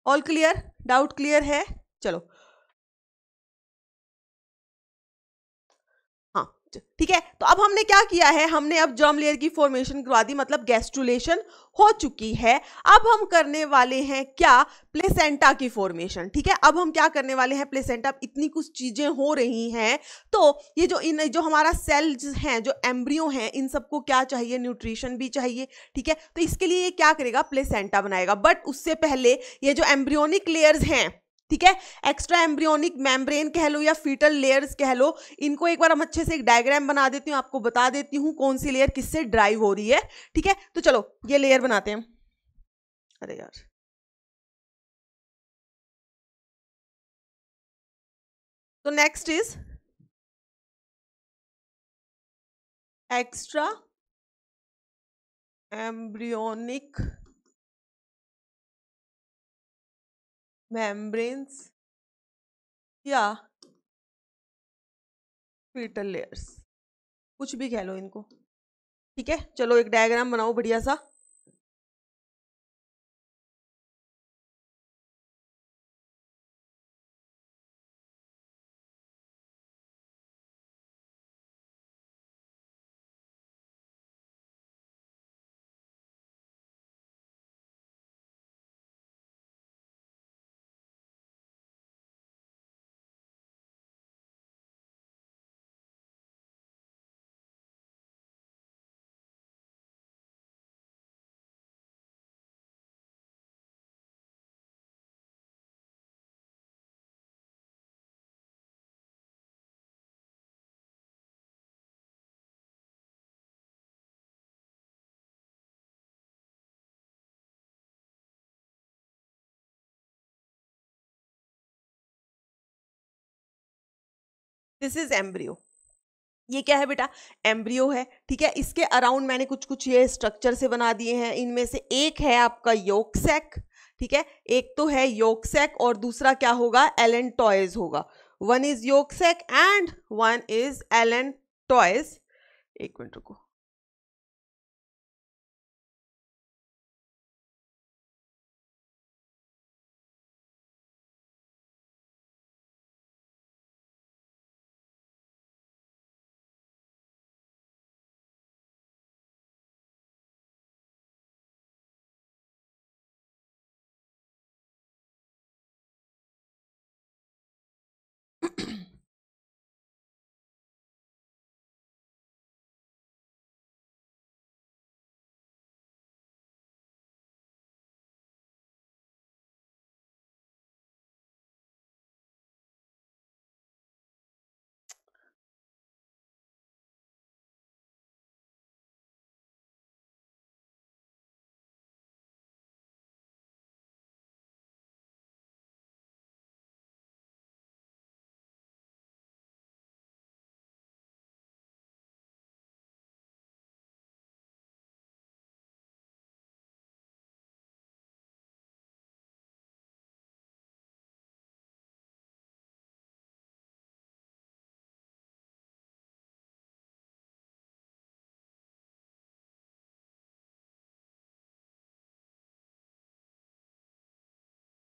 Speaker 1: All clear, doubt clear है, चलो हाँ ठीक है। तो अब हमने क्या किया है, हमने अब जर्म लेयर की फॉर्मेशन करवा दी, मतलब गैस्ट्रुलेशन हो चुकी है। अब हम करने वाले हैं क्या, प्लेसेंटा की फॉर्मेशन। ठीक है, अब हम क्या करने वाले हैं, प्लेसेंटा। इतनी कुछ चीजें हो रही हैं, तो ये जो हमारा सेल्स हैं, जो एम्ब्रियो हैं, इन सबको क्या चाहिए, न्यूट्रिशन भी चाहिए। ठीक है, तो इसके लिए ये क्या करेगा, प्लेसेंटा बनाएगा। बट उससे पहले ये जो एम्ब्रियोनिक लेयर्स हैं, ठीक है, एक्स्ट्रा एम्ब्रियोनिक मेम्ब्रेन कह लो या फीटल लेयर्स कह लो, इनको एक बार हम अच्छे से एक डायग्राम बना देती हूँ, आपको बता देती हूँ कौन सी लेयर किससे ड्राइव हो रही है। ठीक है, तो चलो ये लेयर बनाते हैं। अरे यार, तो next is extra embryonic membranes या फीटल लेयर्स, कुछ भी कह लो इनको। ठीक है, चलो एक डायग्राम बनाओ बढ़िया सा। This is embryo. ये क्या है बेटा, एम्ब्रियो है। ठीक है, इसके अराउंड मैंने कुछ कुछ ये स्ट्रक्चर से बना दिए हैं। इनमें से एक है आपका योक सैक। ठीक है, एक तो है योक सैक और दूसरा क्या होगा, एलेंटॉयज होगा। One is yolk sac and one is allantois. एक मिनट रुको,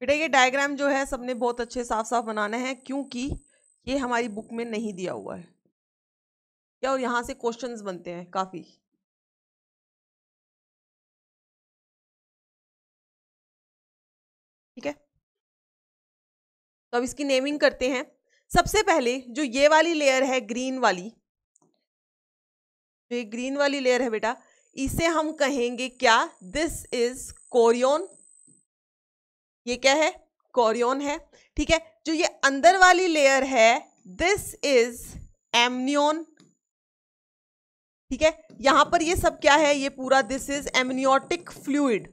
Speaker 1: बेटा ये डायग्राम जो है सबने बहुत अच्छे साफ साफ बनाना है, क्योंकि ये हमारी बुक में नहीं दिया हुआ है क्या, और यहाँ से क्वेश्चंस बनते हैं काफी। तो अब इसकी नेमिंग करते हैं। सबसे पहले जो ये वाली लेयर है ग्रीन वाली, जो ये ग्रीन वाली लेयर है बेटा, इसे हम कहेंगे क्या? This is Korean. ये क्या है? कोरियन है। ठीक है। जो ये अंदर वाली लेयर है, दिस इज एमनियन। ठीक है। यहां पर ये सब क्या है? ये पूरा दिस इज एमनियोटिक फ्लूइड।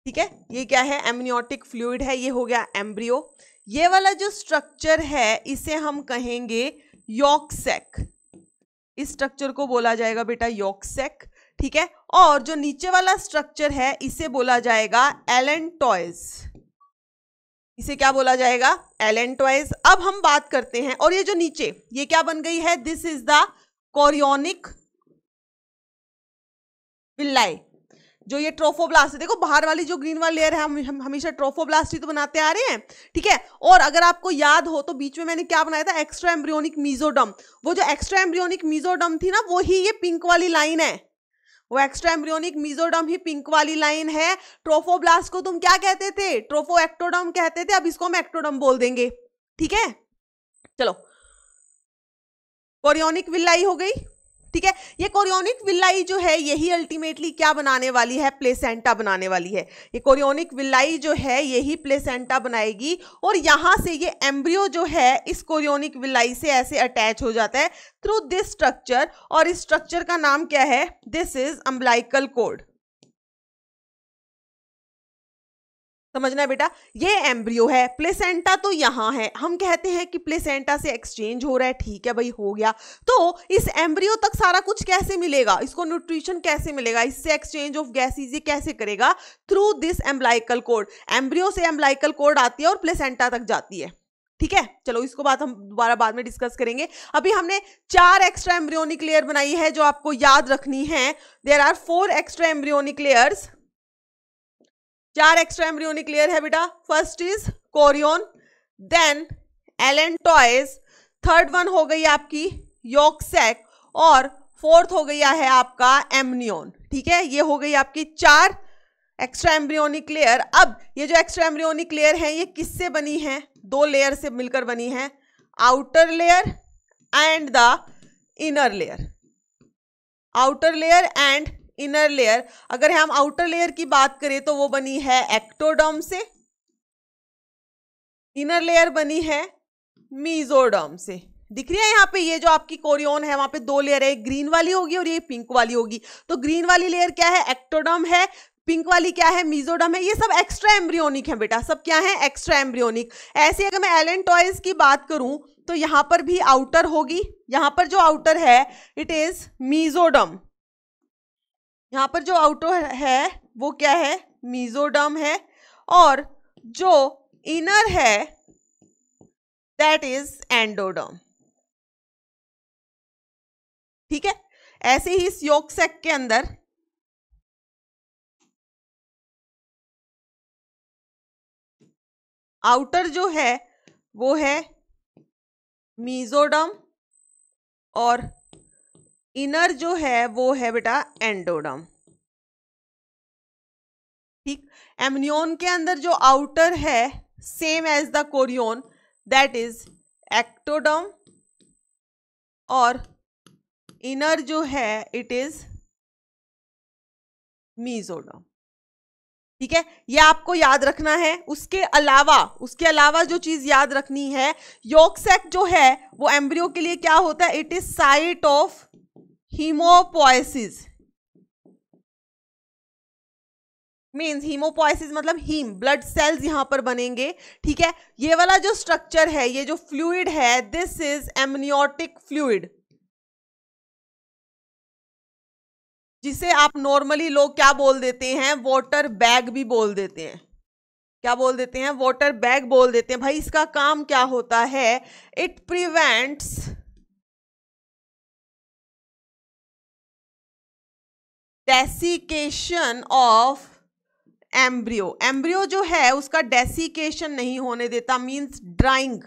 Speaker 1: ठीक है। ये क्या है? एमनियोटिक फ्लूइड है। ये हो गया एम्ब्रियो। ये वाला जो स्ट्रक्चर है इसे हम कहेंगे यॉक सैक। इस स्ट्रक्चर को बोला जाएगा बेटा यॉक सैक। ठीक है। और जो नीचे वाला स्ट्रक्चर है इसे बोला जाएगा एलेंटॉइज। इसे क्या बोला जाएगा? एलेंटॉइज। अब हम बात करते हैं, और ये जो नीचे ये क्या बन गई है? This is the chorionic विल्लाई। जो ये ट्रोफोब्लास्ट है, देखो बाहर वाली जो ग्रीन वाली लेयर है, हम हमेशा ट्रोफोब्लास्ट ही तो बनाते आ रहे हैं। ठीक है। और अगर आपको याद हो तो बीच में मैंने क्या बनाया था? Extra embryonic mesoderm. वो जो एक्स्ट्रा एम्ब्रियोनिक मीजोडर्म थी ना, वो ही ये पिंक वाली लाइन है। वो एक्स्ट्रा एम्ब्रियोनिक मीजोडर्म ही पिंक वाली लाइन है। ट्रोफोब्लास्ट को तुम क्या कहते थे? ट्रोफोएक्टोडर्म कहते थे। अब इसको हम एक्टोडर्म बोल देंगे। ठीक है। चलो, कोरियोनिक विल्लाई हो गई। ठीक है। ये कोरियोनिक विल्लाई जो है यही अल्टीमेटली क्या बनाने वाली है? प्लेसेंटा बनाने वाली है। ये कोरियोनिक विल्लाई जो है यही प्लेसेंटा बनाएगी, और यहां से ये एम्ब्रियो जो है इस कोरियोनिक विल्लाई से ऐसे अटैच हो जाता है थ्रू दिस स्ट्रक्चर, और इस स्ट्रक्चर का नाम क्या है? This is umbilical cord. समझना है बेटा? ये एम्ब्रियो है, प्लेसेंटा तो यहां है। हम कहते हैं कि प्लेसेंटा से एक्सचेंज हो रहा है। ठीक है भाई, हो गया। तो इस एम्ब्रियो तक सारा कुछ कैसे मिलेगा? इसको न्यूट्रिशन कैसे मिलेगा? इससे एक्सचेंज ऑफ गैसेज ये कैसे करेगा? Through this umbilical cord. Embryo से एम्बिलिकल कॉर्ड आती है और प्लेसेंटा तक जाती है। ठीक है। चलो, इसको बात हम दोबारा बाद में डिस्कस करेंगे। अभी हमने 4 एक्स्ट्रा एम्ब्रियोनिक लेयर बनाई है जो आपको याद रखनी है। There are 4 extra embryonic layers. 4 extra embryonic layer है बेटा। First is chorion, then allantois, third one हो गई आपकी यॉक सैक, और फोर्थ हो गया है आपका एमनियन। ठीक है। ये हो गई आपकी 4 एक्स्ट्रा एम्ब्रियोनिक लेयर। अब ये जो एक्स्ट्रा एम्ब्रियोनिक लेयर है ये किससे बनी है? 2 लेयर से मिलकर बनी है, outer layer and the inner layer. Outer layer and inner layer. अगर हम आउटर लेयर की बात करें तो वो बनी है एक्टोडर्म से, इनर लेयर बनी है मीजोडर्म से। दिख रही है यहाँ पे? ये जो आपकी कोरियन है वहां पे 2 लेयर है, एक ग्रीन वाली होगी और ये पिंक वाली होगी। तो ग्रीन वाली लेयर क्या है? एक्टोडर्म है। पिंक वाली क्या है? मीजोडर्म है। ये सब एक्स्ट्रा एम्ब्रियोनिक है बेटा। सब क्या है? Extra embryonic. ऐसे अगर मैं एलेंटॉइज की बात करूं तो यहां पर भी आउटर होगी। यहां पर जो आउटर है इट इज मीजोडर्म। यहां पर जो आउटर है वो क्या है? मीजोडर्म है। और जो इनर है दैट इज एंडोडर्म। ठीक है। ऐसे ही इस यॉक सैक के अंदर आउटर जो है वो है मीजोडर्म, और इनर जो है वो है बेटा एंडोडर्म। ठीक। एमनियन के अंदर जो आउटर है same as the chorion, that is ectoderm, और इनर जो है इट इज मीजोडर्म। ठीक है। ये आपको याद रखना है। उसके अलावा जो चीज याद रखनी है, यॉक सैक जो है वो एम्ब्रियो के लिए क्या होता है? It is site of haemopoiesis. Means haemopoiesis मतलब हीम, ब्लड सेल्स यहां पर बनेंगे। ठीक है। ये वाला जो स्ट्रक्चर है, ये जो फ्लूइड है, दिस इज एमनियोटिक फ्लूइड, जिसे आप नॉर्मली लोग क्या बोल देते हैं? वाटर बैग भी बोल देते हैं। क्या बोल देते हैं? वाटर बैग बोल देते हैं। भाई इसका काम क्या होता है? It prevents desiccation of embryo. Embryo जो है उसका डेसिकेशन नहीं होने देता, मींस ड्राइंग।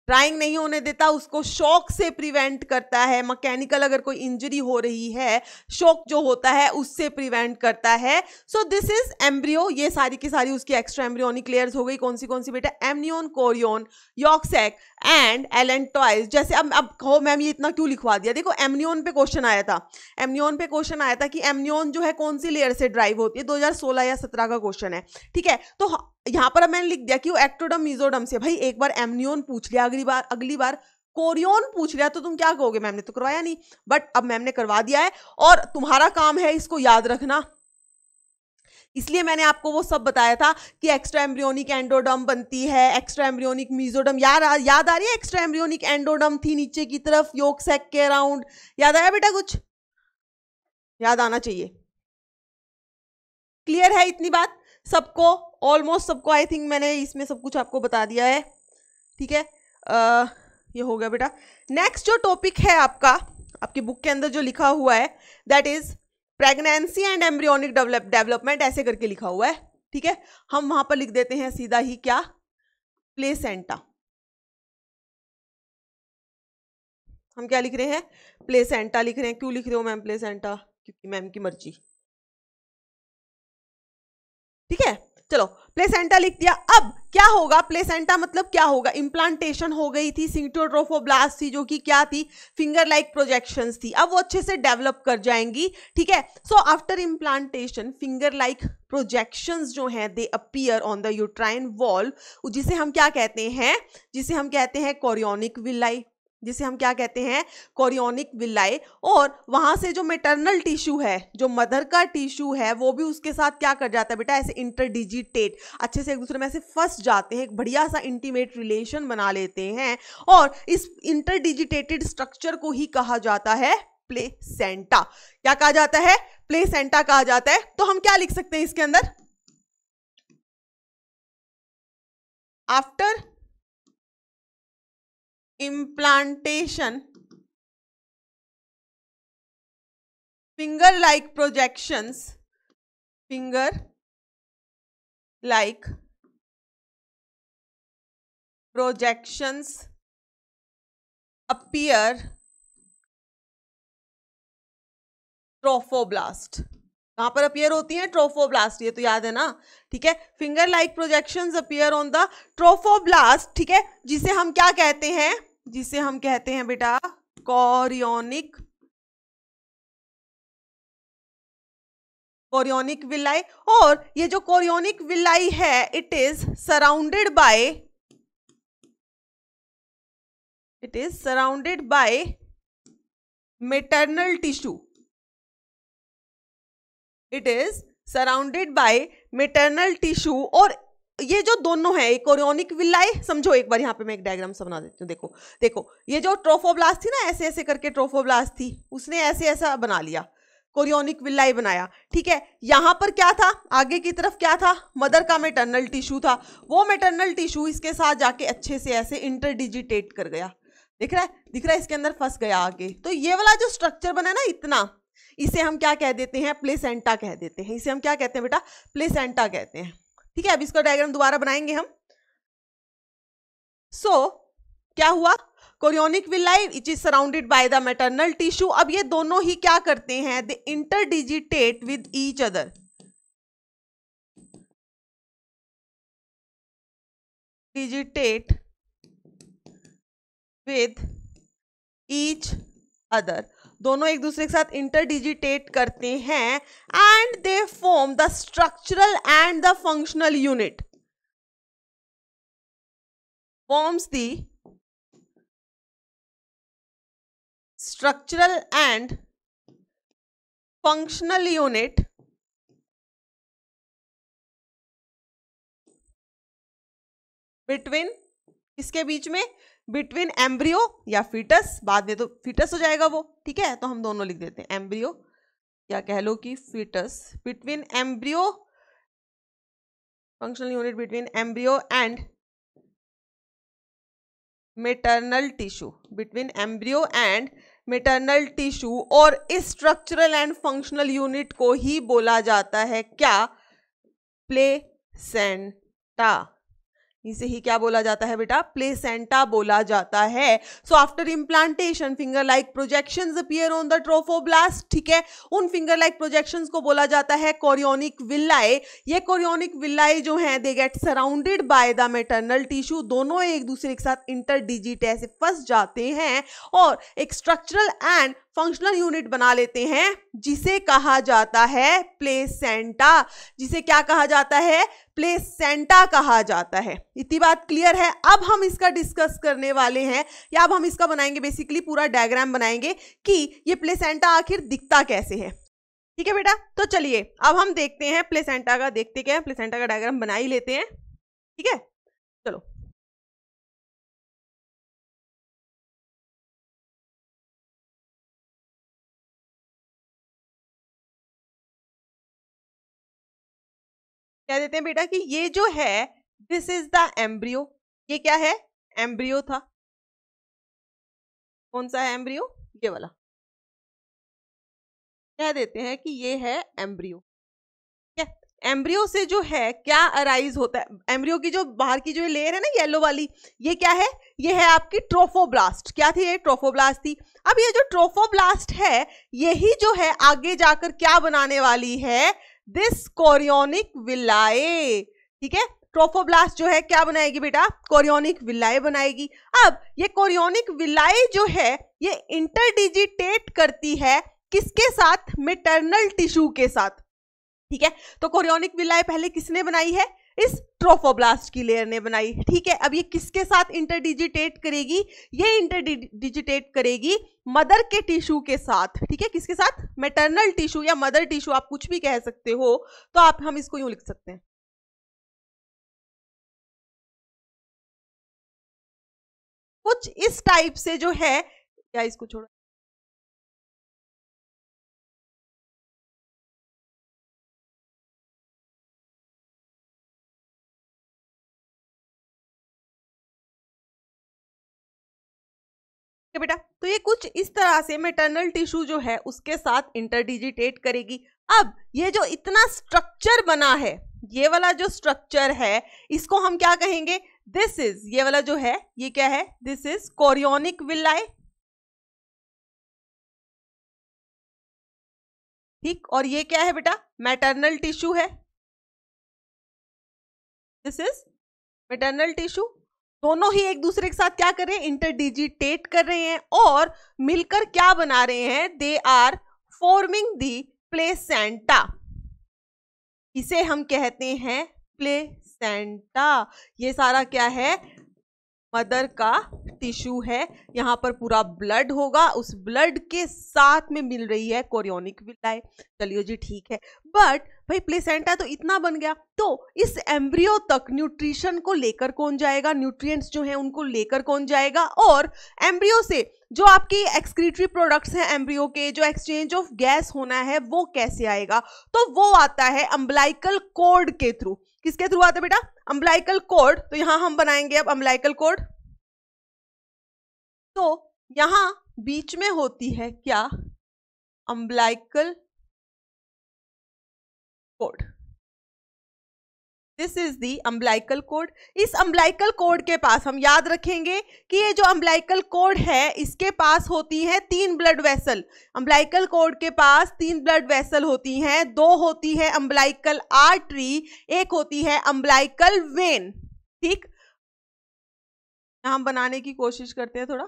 Speaker 1: ड्राइंग नहीं होने देता, उसको शॉक से प्रिवेंट करता है। मैकेनिकल अगर कोई इंजरी हो रही है, शॉक जो होता है उससे प्रिवेंट करता है। So this is embryo. ये सारी की सारी उसकी एक्स्ट्रा एम्ब्रियोनिक लेयर्स हो गई। कौन सी बेटा? Amnion, chorion, yolk sac and allantois. जैसे अब कहो मैम ये इतना क्यों लिखवा दिया? देखो एमनियोन पे क्वेश्चन आया था, एमनियोन पे क्वेश्चन आया था कि एमनियोन जो है कौन सी लेयर से ड्राइव होती है। 2016 या 17 का क्वेश्चन है, ठीक है। तो यहां पर मैंने लिख दिया कि वो एक्टोडर्म मीजोडर्म से। भाई एक बार एमनियोन पूछ लिया, अगली बार कोरियोन पूछ लिया तो तुम क्या कहोगे? मैम ने तो करवाया नहीं, बट अब मैम ने करवा दिया है और तुम्हारा काम है इसको याद रखना। इसलिए मैंने आपको वो सब बताया था कि एक्स्ट्रा एम्ब्रियोनिक एंडोडर्म बनती है, एक्स्ट्रा एम्ब्रियोनिक मीजोडर्म। याद आ रही है? एक्स्ट्रा एम्ब्रियोनिक एंडोडर्म थी नीचे की तरफ योक सैक के अराउंड। याद आया बेटा? कुछ याद आना चाहिए। क्लियर है इतनी बात सबको? ऑलमोस्ट सबको आई थिंक मैंने इसमें सब कुछ आपको बता दिया है, ठीक है। ये हो गया बेटा। नेक्स्ट जो टॉपिक है आपका, आपकी बुक के अंदर जो लिखा हुआ है that is pregnancy and embryonic development, ऐसे करके लिखा हुआ है, ठीक है। हम वहां पर लिख देते हैं सीधा ही क्या? प्लेसेंटा। हम क्या लिख रहे हैं? प्लेसेंटा लिख रहे हैं। क्यों लिख रहे हो मैम प्लेसेंटा? क्योंकि मैम की मर्जी, ठीक है। चलो प्लेसेंटा लिख दिया। अब क्या होगा? प्लेसेंटा मतलब क्या होगा? इम्प्लांटेशन हो गई थी, सिंक्टोट्रोफोब्लास्ट थी जो कि क्या थी? फिंगर लाइक प्रोजेक्शंस थी। अब वो अच्छे से डेवलप कर जाएंगी, ठीक है। So after implantation finger like projections जो हैं they appear on the uterine wall, जिसे हम क्या कहते हैं? जिसे हम कहते हैं कोरियोनिक विलाई, जिसे हम क्या कहते हैं? Chorionic villi. और वहां से जो मेटरनल टिश्यू है, जो मदर का टिश्यू है, वो भी उसके साथ क्या कर जाता है बेटा? ऐसे इंटरडिजिटेट, अच्छे से एक दूसरे में ऐसे फंस जाते हैं, एक बढ़िया सा इंटीमेट रिलेशन बना लेते हैं। और इस इंटरडिजिटेटेड स्ट्रक्चर को ही कहा जाता है प्लेसेंटा। क्या कहा जाता है? प्लेसेंटा कहा जाता है। तो हम क्या लिख सकते हैं इसके अंदर? After implantation finger like projections appear trophoblast. कहां पर अपीयर होती है? ट्रोफोब्लास्ट, ये तो याद है ना, ठीक है। Finger like projections appear on the trophoblast, ठीक है, जिसे हम क्या कहते हैं? जिसे हम कहते हैं बेटा कोरियोनिक विलाई। और ये जो कोरियोनिक विलाई है it is surrounded bye maternal tissue. It is surrounded bye maternal tissue. और ये जो दोनों है कोरियोनिक विलाई, समझो एक बार, यहां पे मैं एक डायग्राम सा बना देती हूँ। देखो ये जो ट्रोफोब्लास्ट थी ना, ऐसे ऐसे करके ट्रोफोब्लास्ट थी, उसने ऐसे ऐसा बना लिया, कोरियोनिक विलाई बनाया, ठीक है। यहां पर क्या था? आगे की तरफ क्या था? मदर का मेटरनल टिश्यू था। वो मेटरनल टिश्यू इसके साथ जाके अच्छे से ऐसे इंटरडिजिटेट कर गया। दिख रहा है? इसके अंदर फंस गया आगे। तो ये वाला जो स्ट्रक्चर बना है ना इतना, इसे हम क्या कह देते हैं? प्लेसेंटा कह देते हैं। इसे हम क्या कहते हैं बेटा? प्लेसेंटा कहते हैं, ठीक है। अब इसका डायग्राम दोबारा बनाएंगे हम। क्या हुआ? Chorionic villi which is surrounded by the maternal tissue. अब ये दोनों ही क्या करते हैं? They interdigitate with each other, digitate with each other, दोनों एक दूसरे के साथ इंटरडिजिटेट करते हैं and they form the structural and the functional unit, forms the structural and functional unit between, इसके बीच में? बिटवीन एम्ब्रियो या फीटस, बाद में तो फीटस हो जाएगा वो, ठीक है। तो हम दोनों लिख देते हैं एम्ब्रियो या कह लो कि fetus. Between embryo, functional unit between embryo and maternal tissue, between embryo and maternal tissue. और इस स्ट्रक्चरल एंड फंक्शनल यूनिट को ही बोला जाता है क्या? प्लेसेंटा। इसे ही क्या बोला जाता है बेटा? प्लेसेंटा बोला जाता है। So after implantation finger like projections appear on the trophoblast, ठीक है, उन फिंगर लाइक प्रोजेक्शंस को बोला जाता है कोरियोनिक विल्लाए। ये कोरियोनिक विल्लाए जो हैं they get surrounded by the maternal tissue, दोनों एक दूसरे के साथ इंटरडिजिट ऐसे फंस जाते हैं और एक स्ट्रक्चरल एंड फंक्शनल यूनिट बना लेते हैं जिसे कहा जाता है प्लेसेंटा। जिसे क्या कहा जाता है? प्लेसेंटा कहा जाता है। इतनी बात क्लियर है? अब हम इसका डिस्कस करने वाले हैं, या अब हम इसका बनाएंगे बेसिकली पूरा डायग्राम बनाएंगे कि ये प्लेसेंटा आखिर दिखता कैसे है। ठीक है बेटा, तो चलिए अब हम देखते हैं प्लेसेंटा का, देखते क्या है, प्लेसेंटा का डायग्राम बना ही लेते हैं। ठीक है, चलो। कह देते हैं बेटा कि ये जो है दिस इज द एम्ब्रियो। ये क्या है? एम्ब्रियो था। कौन सा है एम्ब्रियो? ये वाला। कह देते हैं कि ये है एम्ब्रियो। ठीक है, एम्ब्रियो से जो है क्या अराइज होता है? एम्ब्रियो की जो बाहर की जो लेयर है ना येलो वाली, ये क्या है? ये है आपकी ट्रोफोब्लास्ट। क्या थी ये? ट्रोफोब्लास्ट थी। अब ये जो ट्रोफोब्लास्ट है यही जो है आगे जाकर क्या बनाने वाली है? This chorionic villi. ठीक है, ट्रोफोब्लास्ट जो है क्या बनाएगी बेटा? कोरियोनिक विलाए बनाएगी। अब ये कोरियोनिक विलाए जो है ये इंटरडिजिटेट करती है किसके साथ? मैटरनल टिश्यू के साथ। ठीक है, तो कोरियोनिक विलाए पहले किसने बनाई है? इस ट्रोफोब्लास्ट की लेयर ने बनाई। ठीक है, अब ये किसके साथ इंटरडिजिटेट करेगी? ये इंटरडिजिटेट करेगी मदर के टिश्यू के साथ। ठीक है, किसके साथ? मैटरनल टिश्यू या मदर टिश्यू, आप कुछ भी कह सकते हो। तो आप हम इसको यूं लिख सकते हैं, कुछ इस टाइप से जो है, या इसको छोड़ो, बेटा, तो ये कुछ इस तरह से मैटरनल टिश्यू जो है उसके साथ इंटरडिजिटेट करेगी। अब ये जो इतना स्ट्रक्चर बना है, ये वाला जो स्ट्रक्चर है इसको हम क्या कहेंगे? दिस इज, ये वाला जो है ये क्या है? This is chorionic villi. ठीक, और ये क्या है बेटा? मैटरनल टिश्यू है। This is maternal tissue. दोनों ही एक दूसरे के साथ क्या कर रहे हैं? इंटरडिजिटेट कर रहे हैं और मिलकर क्या बना रहे हैं? They are forming the placenta. इसे हम कहते हैं प्लेसेंटा। ये सारा क्या है? मदर का टिश्यू है। यहाँ पर पूरा ब्लड होगा, उस ब्लड के साथ में मिल रही है कोरियोनिक विलाए। चलिए जी ठीक है, बट भाई प्लेसेंटा तो इतना बन गया, तो इस एम्ब्रियो तक न्यूट्रिशन को लेकर कौन जाएगा? न्यूट्रिएंट्स जो है उनको लेकर कौन जाएगा? और एम्ब्रियो से जो आपकी एक्सक्रीटरी प्रोडक्ट्स हैं एम्ब्रियो के, जो एक्सचेंज ऑफ गैस होना है वो कैसे आएगा? तो वो आता है अम्बिलाइकल कॉर्ड के थ्रू। किसके थ्रू आता है बेटा? अम्बिलाइकल कॉर्ड। तो यहां हम बनाएंगे अब अम्बिलाइकल कॉर्ड। तो यहां बीच में होती है क्या? Umbilical cord. This is the umbilical cord. इस अम्बिलाइकल कॉर्ड के पास हम याद रखेंगे कि ये जो अम्बिलाइकल कॉर्ड है इसके पास होती है 3 ब्लड वेसल। अम्बिलाइकल कॉर्ड के पास 3 ब्लड वेसल होती हैं। 2 होती है अम्बिलाइकल आर्टरी, एक होती है अम्बिलाइकल वेन। ठीक, हम बनाने की कोशिश करते हैं थोड़ा।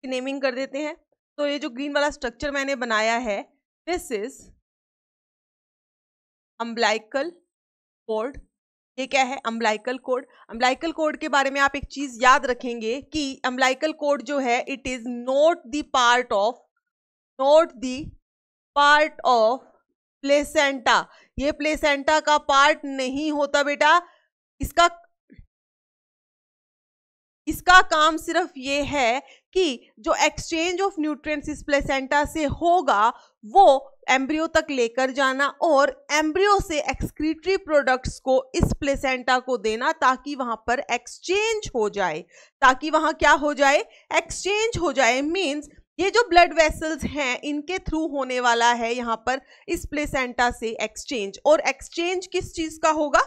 Speaker 1: नेमिंग कर देते हैं। तो ये जो ग्रीन वाला स्ट्रक्चर मैंने बनाया है दिस इज अम्बिलाइकल कॉर्ड। ये क्या है? अम्बिलाइकल कॉर्ड। अम्बिलाइकल कॉर्ड के बारे में आप एक चीज याद रखेंगे कि अम्बिलाइकल कॉर्ड जो है it is not the part of placenta. ये प्लेसेंटा का पार्ट नहीं होता बेटा। इसका काम सिर्फ ये है कि जो एक्सचेंज ऑफ न्यूट्रिएंट्स इस प्लेसेंटा से होगा वो एम्ब्रियो तक लेकर जाना और एम्ब्रियो से एक्सक्रीटरी प्रोडक्ट्स को इस प्लेसेंटा को देना ताकि वहां पर एक्सचेंज हो जाए। ताकि वहां क्या हो जाए? एक्सचेंज हो जाए। मींस ये जो ब्लड वेसल्स हैं इनके थ्रू होने वाला है यहाँ पर इस प्लेसेंटा से एक्सचेंज। और एक्सचेंज किस चीज का होगा?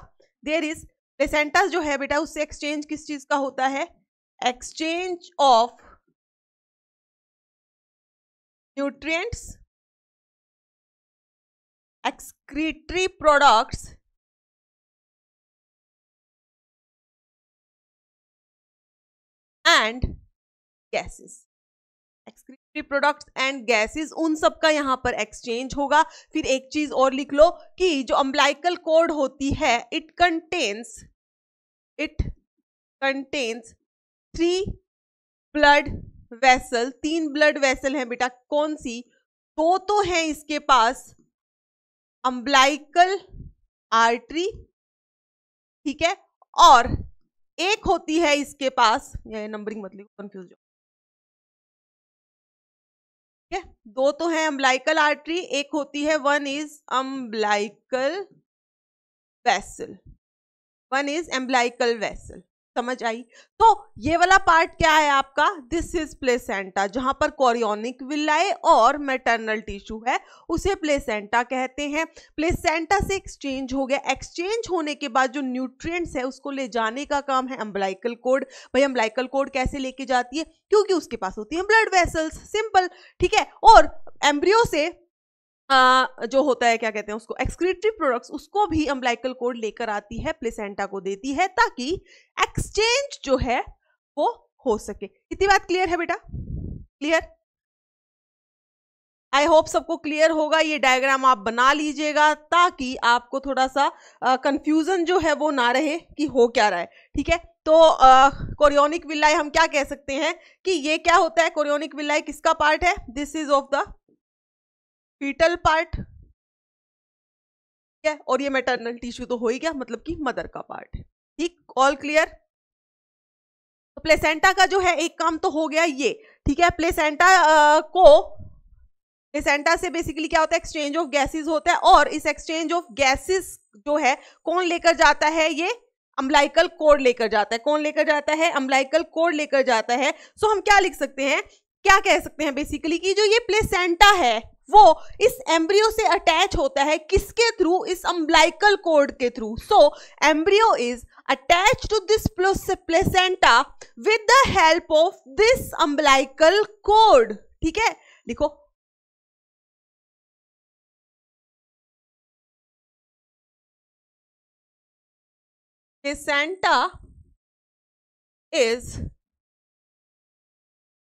Speaker 1: देयर इज प्लेसेंटा जो है बेटा उससे एक्सचेंज किस चीज का होता है? Exchange of nutrients, excretory products and gases. Excretory products and gases उन सब का यहां पर एक्सचेंज होगा। फिर एक चीज और लिख लो कि जो अम्बिलाइकल कॉर्ड होती है it contains 3 blood vessel. 3 blood vessel हैं बेटा। कौन सी? 2 तो हैं इसके पास अम्बिलाइकल आर्टरी, ठीक है, और एक होती है इसके पास, ये नंबरिंग मत लिखो कंफ्यूज हो, ठीक है। 2 तो है अम्बिलाइकल आर्टरी, एक होती है वन इज अम्बिलाइकल वेसल। समझ आई? तो ये वाला पार्ट क्या है आपका? This is placenta. जहां पर कोरियोनिक विलाई और मैटरनल टिश्यू है उसे प्लेसेंटा कहते हैं। प्लेसेंटा से एक्सचेंज हो गया। एक्सचेंज होने के बाद जो न्यूट्रिएंट्स है उसको ले जाने का काम है अम्बिलाइकल कॉर्ड। भाई अम्बिलाइकल कॉर्ड कैसे लेके जाती है? क्योंकि उसके पास होती है ब्लड वेसल्स। सिंपल, ठीक है। और एम्ब्रियो से जो होता है क्या कहते हैं उसको, एक्सक्रीटरी प्रोडक्ट्स, उसको भी अम्बिलाइकल कॉर्ड लेकर आती है, प्लेसेंटा को देती है ताकि एक्सचेंज जो है वो हो सके। इतनी बात क्लियर है बेटा? क्लियर? आई होप सबको क्लियर होगा। ये डायग्राम आप बना लीजिएगा ताकि आपको थोड़ा सा कंफ्यूजन जो है वो ना रहे कि हो क्या रहा है, ठीक है। तो कोरियोनिक विलाई हम क्या कह सकते हैं कि ये क्या होता है? कोरियोनिक विलाई किसका पार्ट है? This is of the fetal part, ठीक है। और ये मैटरनल टिश्यू तो हो ही गया, मतलब कि मदर का पार्ट है, ठीक। All clear? तो प्लेसेंटा का जो है एक काम तो हो गया ये, ठीक है। प्लेसेंटा से बेसिकली क्या होता है? एक्सचेंज ऑफ गैसेस होता है। और इस एक्सचेंज ऑफ गैसेस जो है कौन लेकर जाता है? ये अम्बिलाइकल कॉर्ड लेकर जाता है। कौन लेकर जाता है? अम्बिलाइकल कॉर्ड लेकर जाता है। सो हम क्या लिख सकते हैं, क्या कह सकते हैं बेसिकली कि जो ये प्लेसेंटा है वो इस एम्ब्रियो से अटैच होता है। किसके थ्रू? इस अम्बिलाइकल कॉर्ड के through. So embryo is attached to this placenta with the help of this umbilical cord, ठीक है। लिखो placenta is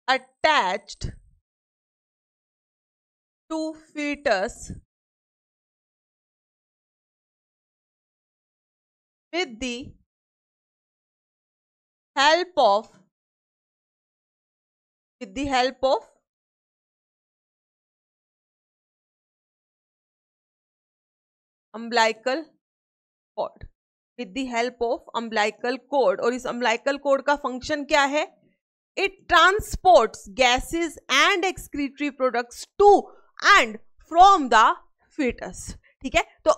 Speaker 1: attached to fetus with the help of umbilical cord, with the help of umbilical cord। और इस umbilical cord का function क्या है? It transports gases and excretory products to and from the fetus, ठीक है। तो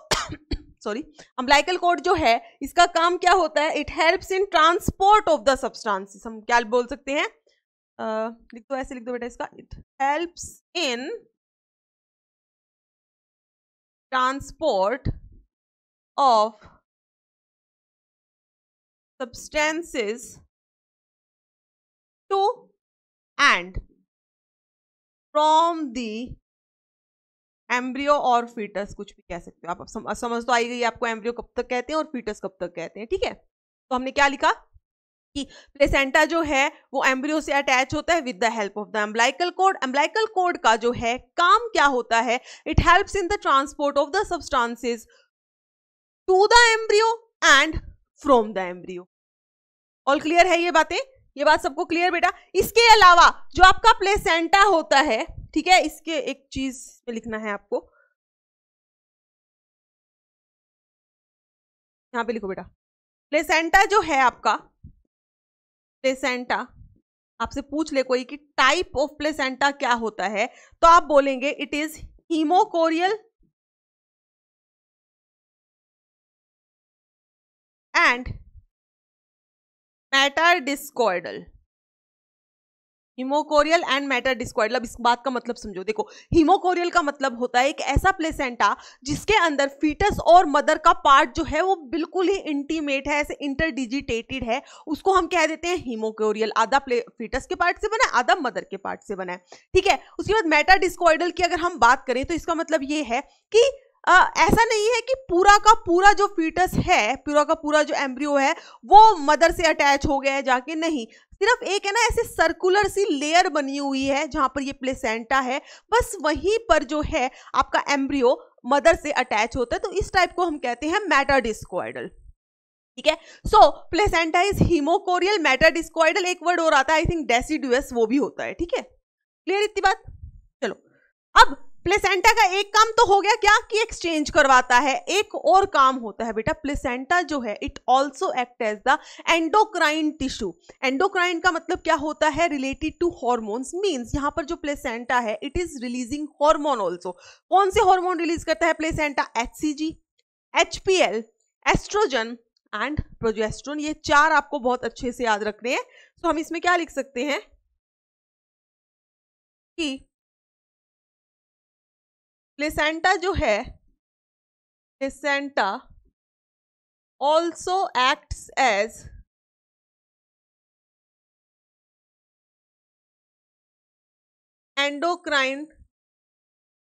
Speaker 1: sorry, अम्बिलाइकल cord जो है इसका काम क्या होता है? It helps in transport of the substances. हम क्या बोल सकते हैं? लिख दो, ऐसे लिख दो बेटा इसका, it helps in transport of substances to and from the embryo और फीटस, कुछ भी कह सकते हो आप। समझ तो आई गई आपको एम्ब्रियो कब तक कहते हैं और फीटस कब तक कहते हैं, ठीक है। तो हमने क्या लिखा कि प्लेसेंटा जो है वो एम्ब्रियो से अटैच होता है with the help of the umbilical cord. Umbilical cord का जो है काम क्या होता है? It helps in the transport of the substances to the embryo and from the embryo. All clear है ये बातें? ये बात सबको क्लियर बेटा? इसके अलावा जो आपका प्लेसेंटा होता है, ठीक है, इसके एक चीज में लिखना है आपको, यहां पे लिखो बेटा, प्लेसेंटा जो है आपका, प्लेसेंटा आपसे पूछ ले कोई कि टाइप ऑफ प्लेसेंटा क्या होता है, तो आप बोलेंगे it is haemochorial and metadiscoidal. Haemochorial and metadiscoidal. अब इस बात का मतलब समझो, देखो हीमोकोरियल का मतलब होता है एक ऐसा प्लेसेंटा जिसके अंदर फीटस और मदर का पार्ट जो है वो बिल्कुल ही इंटीमेट है, ऐसे इंटरडिजिटेटेड है, उसको हम कह देते हैं हीमोकोरियल। आधा फीटस के पार्ट से बना है, आधा मदर के पार्ट से बना है, ठीक है। उसके बाद मेटाडिस्कॉइडल की अगर हम बात करें तो इसका मतलब ये है कि ऐसा नहीं है कि पूरा का पूरा जो फीटस है, पूरा का पूरा जो एम्ब्रियो है वो मदर से अटैच हो गया है जाके, नहीं, सिर्फ एक है ना ऐसे सर्कुलर सी लेयर बनी हुई है जहां पर ये प्लेसेंटा है, बस वहीं पर जो है आपका एम्ब्रियो मदर से अटैच होता है, तो इस टाइप को हम कहते हैं मेटाडिस्कॉइडल, ठीक है। सो प्लेसेंटा इज हीमोकोरियल, मेटाडिस्कॉइडल, एक वर्ड और आता है आई थिंक डेसिडुअस, वो भी होता है, ठीक है। क्लियर इतनी बात? चलो, अब प्लेसेंटा का एक काम तो हो गया क्या कि एक्सचेंज करवाता है, एक और काम होता है बेटा, प्लेसेंटा जो है it also act as the endocrine tissue. Endocrine का मतलब क्या होता है? रिलेटेड टू हॉर्मोन्स, मींस यहाँ पर जो प्लेसेंटा है it is releasing hormone also. कौन से हार्मोन रिलीज करता है placenta? HCG, HPL, estrogen and progesterone. ये चार आपको बहुत अच्छे से याद रखने हैं। तो हम इसमें क्या लिख सकते हैं कि प्लेसेंटा जो है, placenta also acts as endocrine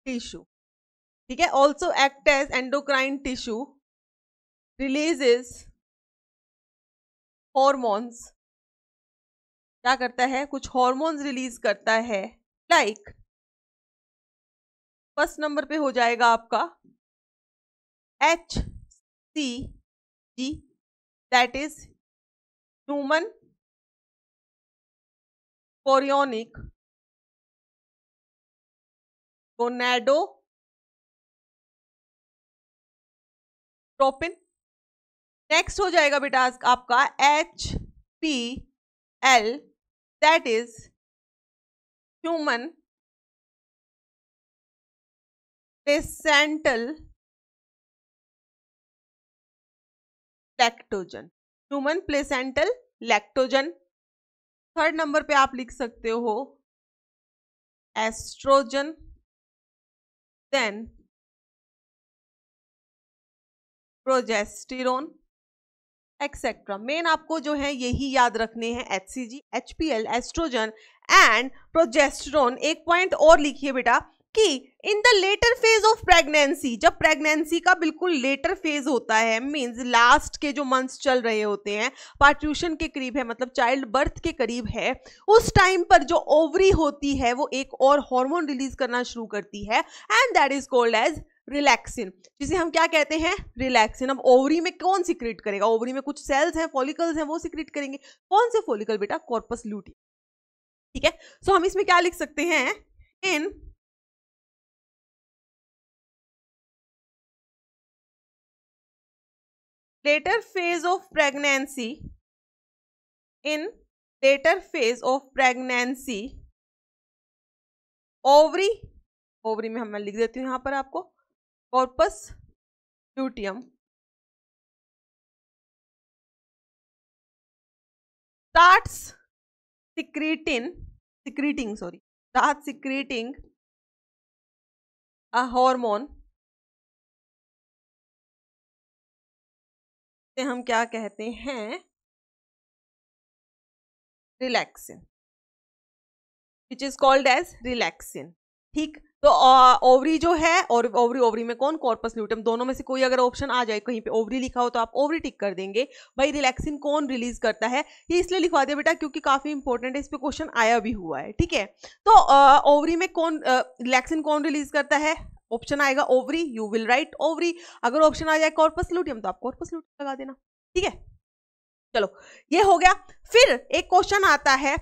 Speaker 1: tissue, ठीक है, also act as endocrine tissue, releases hormones, क्या करता है? कुछ हॉर्मोन्स रिलीज करता है, लाइक फर्स्ट नंबर पे हो जाएगा आपका HCG, that is human chorionic gonadotropin. Next हो जाएगा बेटा आपका HPL, that is human placental lactogen, human placental lactogen. Third number पे आप लिख सकते हो estrogen, then progesterone etcetera. Main आपको जो है यही याद रखने हैं, HCG, HPL, estrogen and progesterone. एक पॉइंट और लिखिए बेटा कि in the later phase of pregnancy, जब प्रेगनेंसी का बिल्कुल लेटर फेज होता है, मींस लास्ट के जो मंथ्स चल रहे होते हैं, पार्ट्यूशन के करीब है, मतलब चाइल्ड बर्थ के करीब है, उस टाइम पर जो ओवरी होती है वो एक और हार्मोन रिलीज करना शुरू करती है and that is called as relaxin, जिसे हम क्या कहते हैं? रिलैक्सिन। अब ओवरी में कौन सिक्रेट करेगा? ओवरी में कुछ सेल्स हैं, फॉलिकल्स हैं, वो सिक्रेट करेंगे। कौन से फॉलिकल बेटा? कॉर्पस ल्यूटियम, ठीक है। सो हम इसमें क्या लिख सकते हैं? In later phase of pregnancy, in later phase of pregnancy, ovary, ovary में हम मैं लिख देती हूं यहां पर आपको corpus luteum, starts secreting a hormone, से हम क्या कहते हैं? Relaxin, which is called as relaxin, ठीक। तो ओवरी जो है, और ओवरी में कौन? Corpus luteum. दोनों में से कोई अगर ऑप्शन आ जाए, कहीं पे ओवरी लिखा हो तो आप ओवरी टिक कर देंगे। भाई रिलैक्सिन कौन रिलीज करता है? ये इसलिए लिखवा दिया बेटा क्योंकि काफी इंपॉर्टेंट है, इस पे क्वेश्चन आया भी हुआ है, ठीक है। तो ओवरी में कौन रिलैक्सिन कौन रिलीज करता है? ऑप्शन आएगा ovary, you will write ovary. अगर ऑप्शन आ जाए कॉर्पस ल्यूटियम तो आप कॉर्पस ल्यूटियम लगा देना। ठीक है, चलो ये हो गया। फिर एक क्वेश्चन आता है,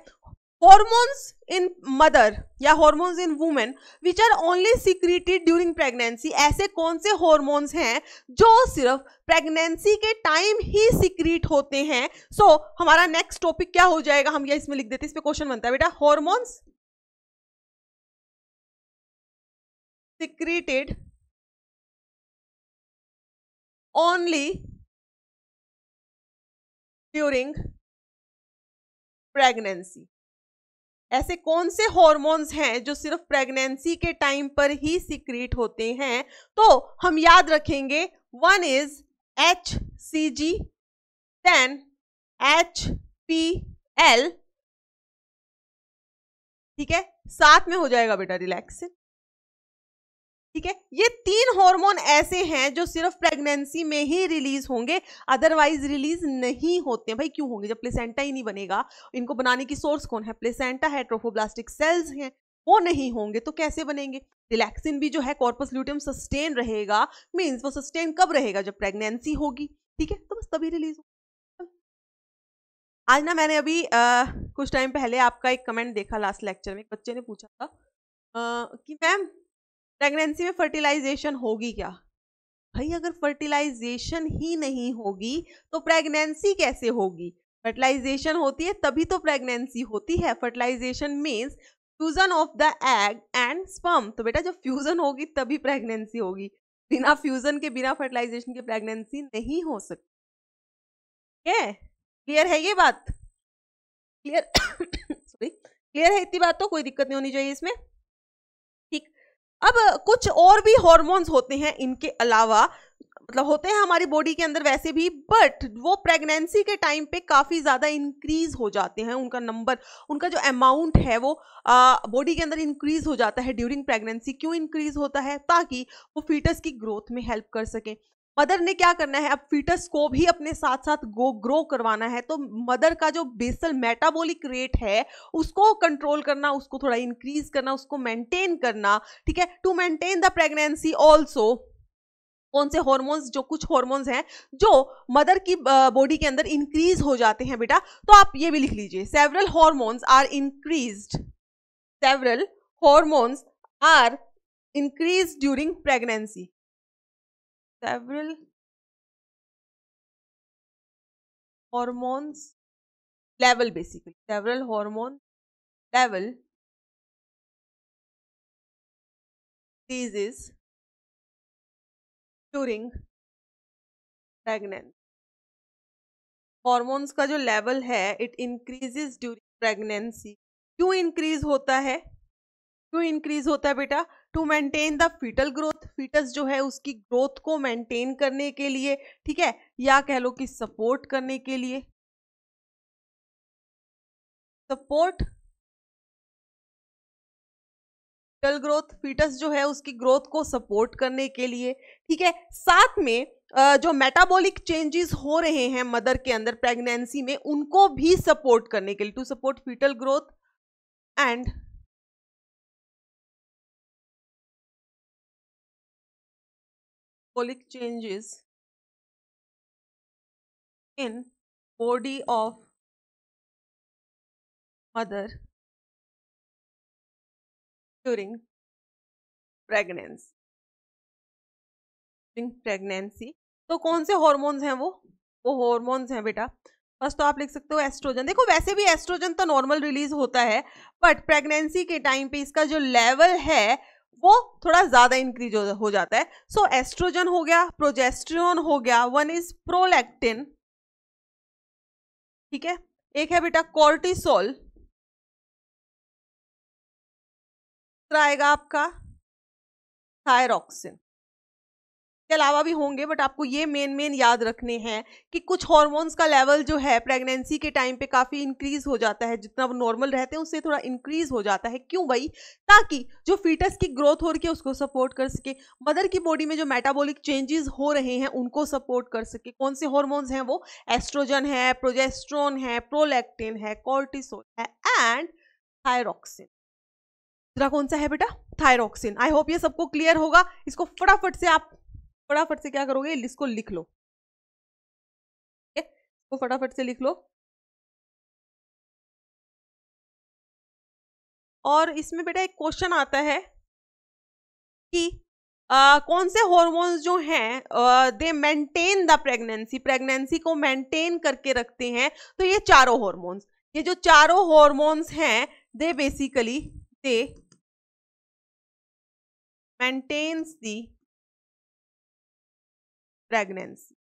Speaker 1: हॉर्मोन्स इन मदर या hormones in women which are only secreted during pregnancy. ऐसे कौन से हॉर्मोन्स हैं जो सिर्फ प्रेगनेंसी के टाइम ही सीक्रेट होते हैं? सो हमारा नेक्स्ट टॉपिक क्या हो जाएगा, हम ये इसमें लिख देते हैं, इस पे क्वेश्चन बनता है बेटा, hormones secreted only during pregnancy. ऐसे कौन से हॉर्मोन्स हैं जो सिर्फ प्रेगनेंसी के टाइम पर ही सीक्रेट होते हैं? तो हम याद रखेंगे, one is HCG, then HPL, ठीक है, साथ में हो जाएगा बेटा रिलैक्सिन। ठीक है, ये 3 हार्मोन ऐसे हैं जो सिर्फ प्रेगनेंसी में ही रिलीज होंगे, अदरवाइज रिलीज नहीं होते हैं। भाई क्यों होंगे, जब प्लेसेंटा ही नहीं बनेगा। इनको बनाने की सोर्स कौन है? प्लेसेंटा है, ट्रोफोब्लास्टिक सेल्स हैं, वो नहीं होंगे तो कैसे बनेंगे? रिलैक्सिन भी जो है कॉर्पस ल्यूटियम सस्टेन रहेगा, मींस वो सस्टेन कब रहेगा? जब प्रेगनेंसी होगी। ठीक है, तो बस तभी रिलीज होगा। आज ना मैंने अभी कुछ टाइम पहले आपका एक कमेंट देखा लास्ट लेक्चर में, एक बच्चे ने पूछा था कि मैम प्रेगनेंसी में फर्टिलाइजेशन होगी क्या? भाई अगर फर्टिलाइजेशन ही नहीं होगी तो प्रेगनेंसी कैसे होगी? फर्टिलाइजेशन होती है तभी तो प्रेगनेंसी होती है। Fertilization means fusion of the egg and sperm. तो बेटा जब फ्यूजन होगी तभी प्रेगनेंसी होगी, बिना फ्यूजन के, बिना फर्टिलाइजेशन के प्रेगनेंसी नहीं हो सकती है। क्लियर है ये बात? क्लियर सॉरी, क्लियर है इतनी बात? तो कोई दिक्कत नहीं होनी चाहिए इसमें। ठीक, अब कुछ और भी हार्मोन्स होते हैं इनके अलावा, मतलब होते हैं हमारी बॉडी के अंदर वैसे भी, बट वो प्रेगनेंसी के टाइम पे काफी ज्यादा इंक्रीज हो जाते हैं। उनका नंबर, उनका जो अमाउंट है वो बॉडी के अंदर इंक्रीज हो जाता है ड्यूरिंग प्रेगनेंसी। क्यों इंक्रीज होता है? ताकि वो फीटस की ग्रोथ में हेल्प कर सके। मदर ने क्या करना है, अब फीटस को भी अपने साथ साथ ग्रो करवाना है, तो मदर का जो बेसल मेटाबॉलिक रेट है उसको कंट्रोल करना, उसको थोड़ा इंक्रीज करना, उसको मेंटेन करना। ठीक है, to maintain the pregnancy also कौन से हॉर्मोन्स, जो कुछ हॉर्मोन्स हैं जो मदर की बॉडी के अंदर इंक्रीज हो जाते हैं बेटा, तो आप ये भी लिख लीजिए, several hormones are increased, several hormones are increased during pregnancy. several hormones level, basically several hormone level increases during pregnancy। Hormones का जो लेवल है इट इंक्रीजेस ड्यूरिंग प्रेगनेंसी। क्यों इंक्रीज होता है? क्यों इंक्रीज होता है बेटा? To maintain the fetal growth, fetus जो है उसकी ग्रोथ को मेंटेन करने के लिए, ठीक है, या कह लो कि सपोर्ट करने के लिए, सपोर्ट फीटल ग्रोथ, फीटस जो है उसकी ग्रोथ को सपोर्ट करने के लिए। ठीक है, साथ में जो मेटाबॉलिक चेंजेस हो रहे हैं मदर के अंदर प्रेगनेंसी में उनको भी सपोर्ट करने के लिए, to support fetal growth and metabolic changes in body of mother during pregnancy। तो कौन से हॉर्मोन्स हैं वो हॉर्मोन्स हैं बेटा, फर्स्ट तो आप लिख सकते हो एस्ट्रोजन। देखो वैसे भी एस्ट्रोजन तो नॉर्मल रिलीज होता है, बट प्रेगनेंसी के टाइम पे इसका जो लेवल है वो थोड़ा ज्यादा इंक्रीज हो जाता है। सो एस्ट्रोजन हो गया, प्रोजेस्टेरोन हो गया, वन इज प्रोलैक्टिन, ठीक है, एक है बेटा कॉर्टिसोल, आएगा आपका थायरॉक्सिन। के अलावा भी होंगे बट आपको ये मेन याद रखने हैं कि कुछ हार्मोन्स का लेवल जो है प्रेगनेंसी के टाइम पे काफी इंक्रीज हो जाता है, जितना वो नॉर्मल रहते हैं उससे थोड़ा इंक्रीज हो जाता है। क्यों भाई? ताकि जो फीटस की ग्रोथ हो रही है उसको सपोर्ट कर सके, मदर की बॉडी में जो मेटाबॉलिक चेंजेस हो रहे हैं उनको सपोर्ट कर सके। कौन से हॉर्मोन्स हैं वो? एस्ट्रोजन है, प्रोजेस्टेरोन है, प्रोलैक्टिन है, कॉर्टिसोल है एंड थायरॉक्सिन। दूसरा कौन सा है बेटा? थायरॉक्सिन। आई होप ये सबको क्लियर होगा। इसको फटाफट से क्या करोगे, इसको लिख लो। तो फटाफट से लिख लो। और इसमें बेटा एक क्वेश्चन आता है कि कौन से हॉर्मोन्स जो हैं दे मेंटेन द प्रेगनेंसी, प्रेगनेंसी को मेंटेन करके रखते हैं। तो ये चारों हॉर्मोन्स, ये जो चारों हॉर्मोन्स हैं they basically they maintains the pregnancy,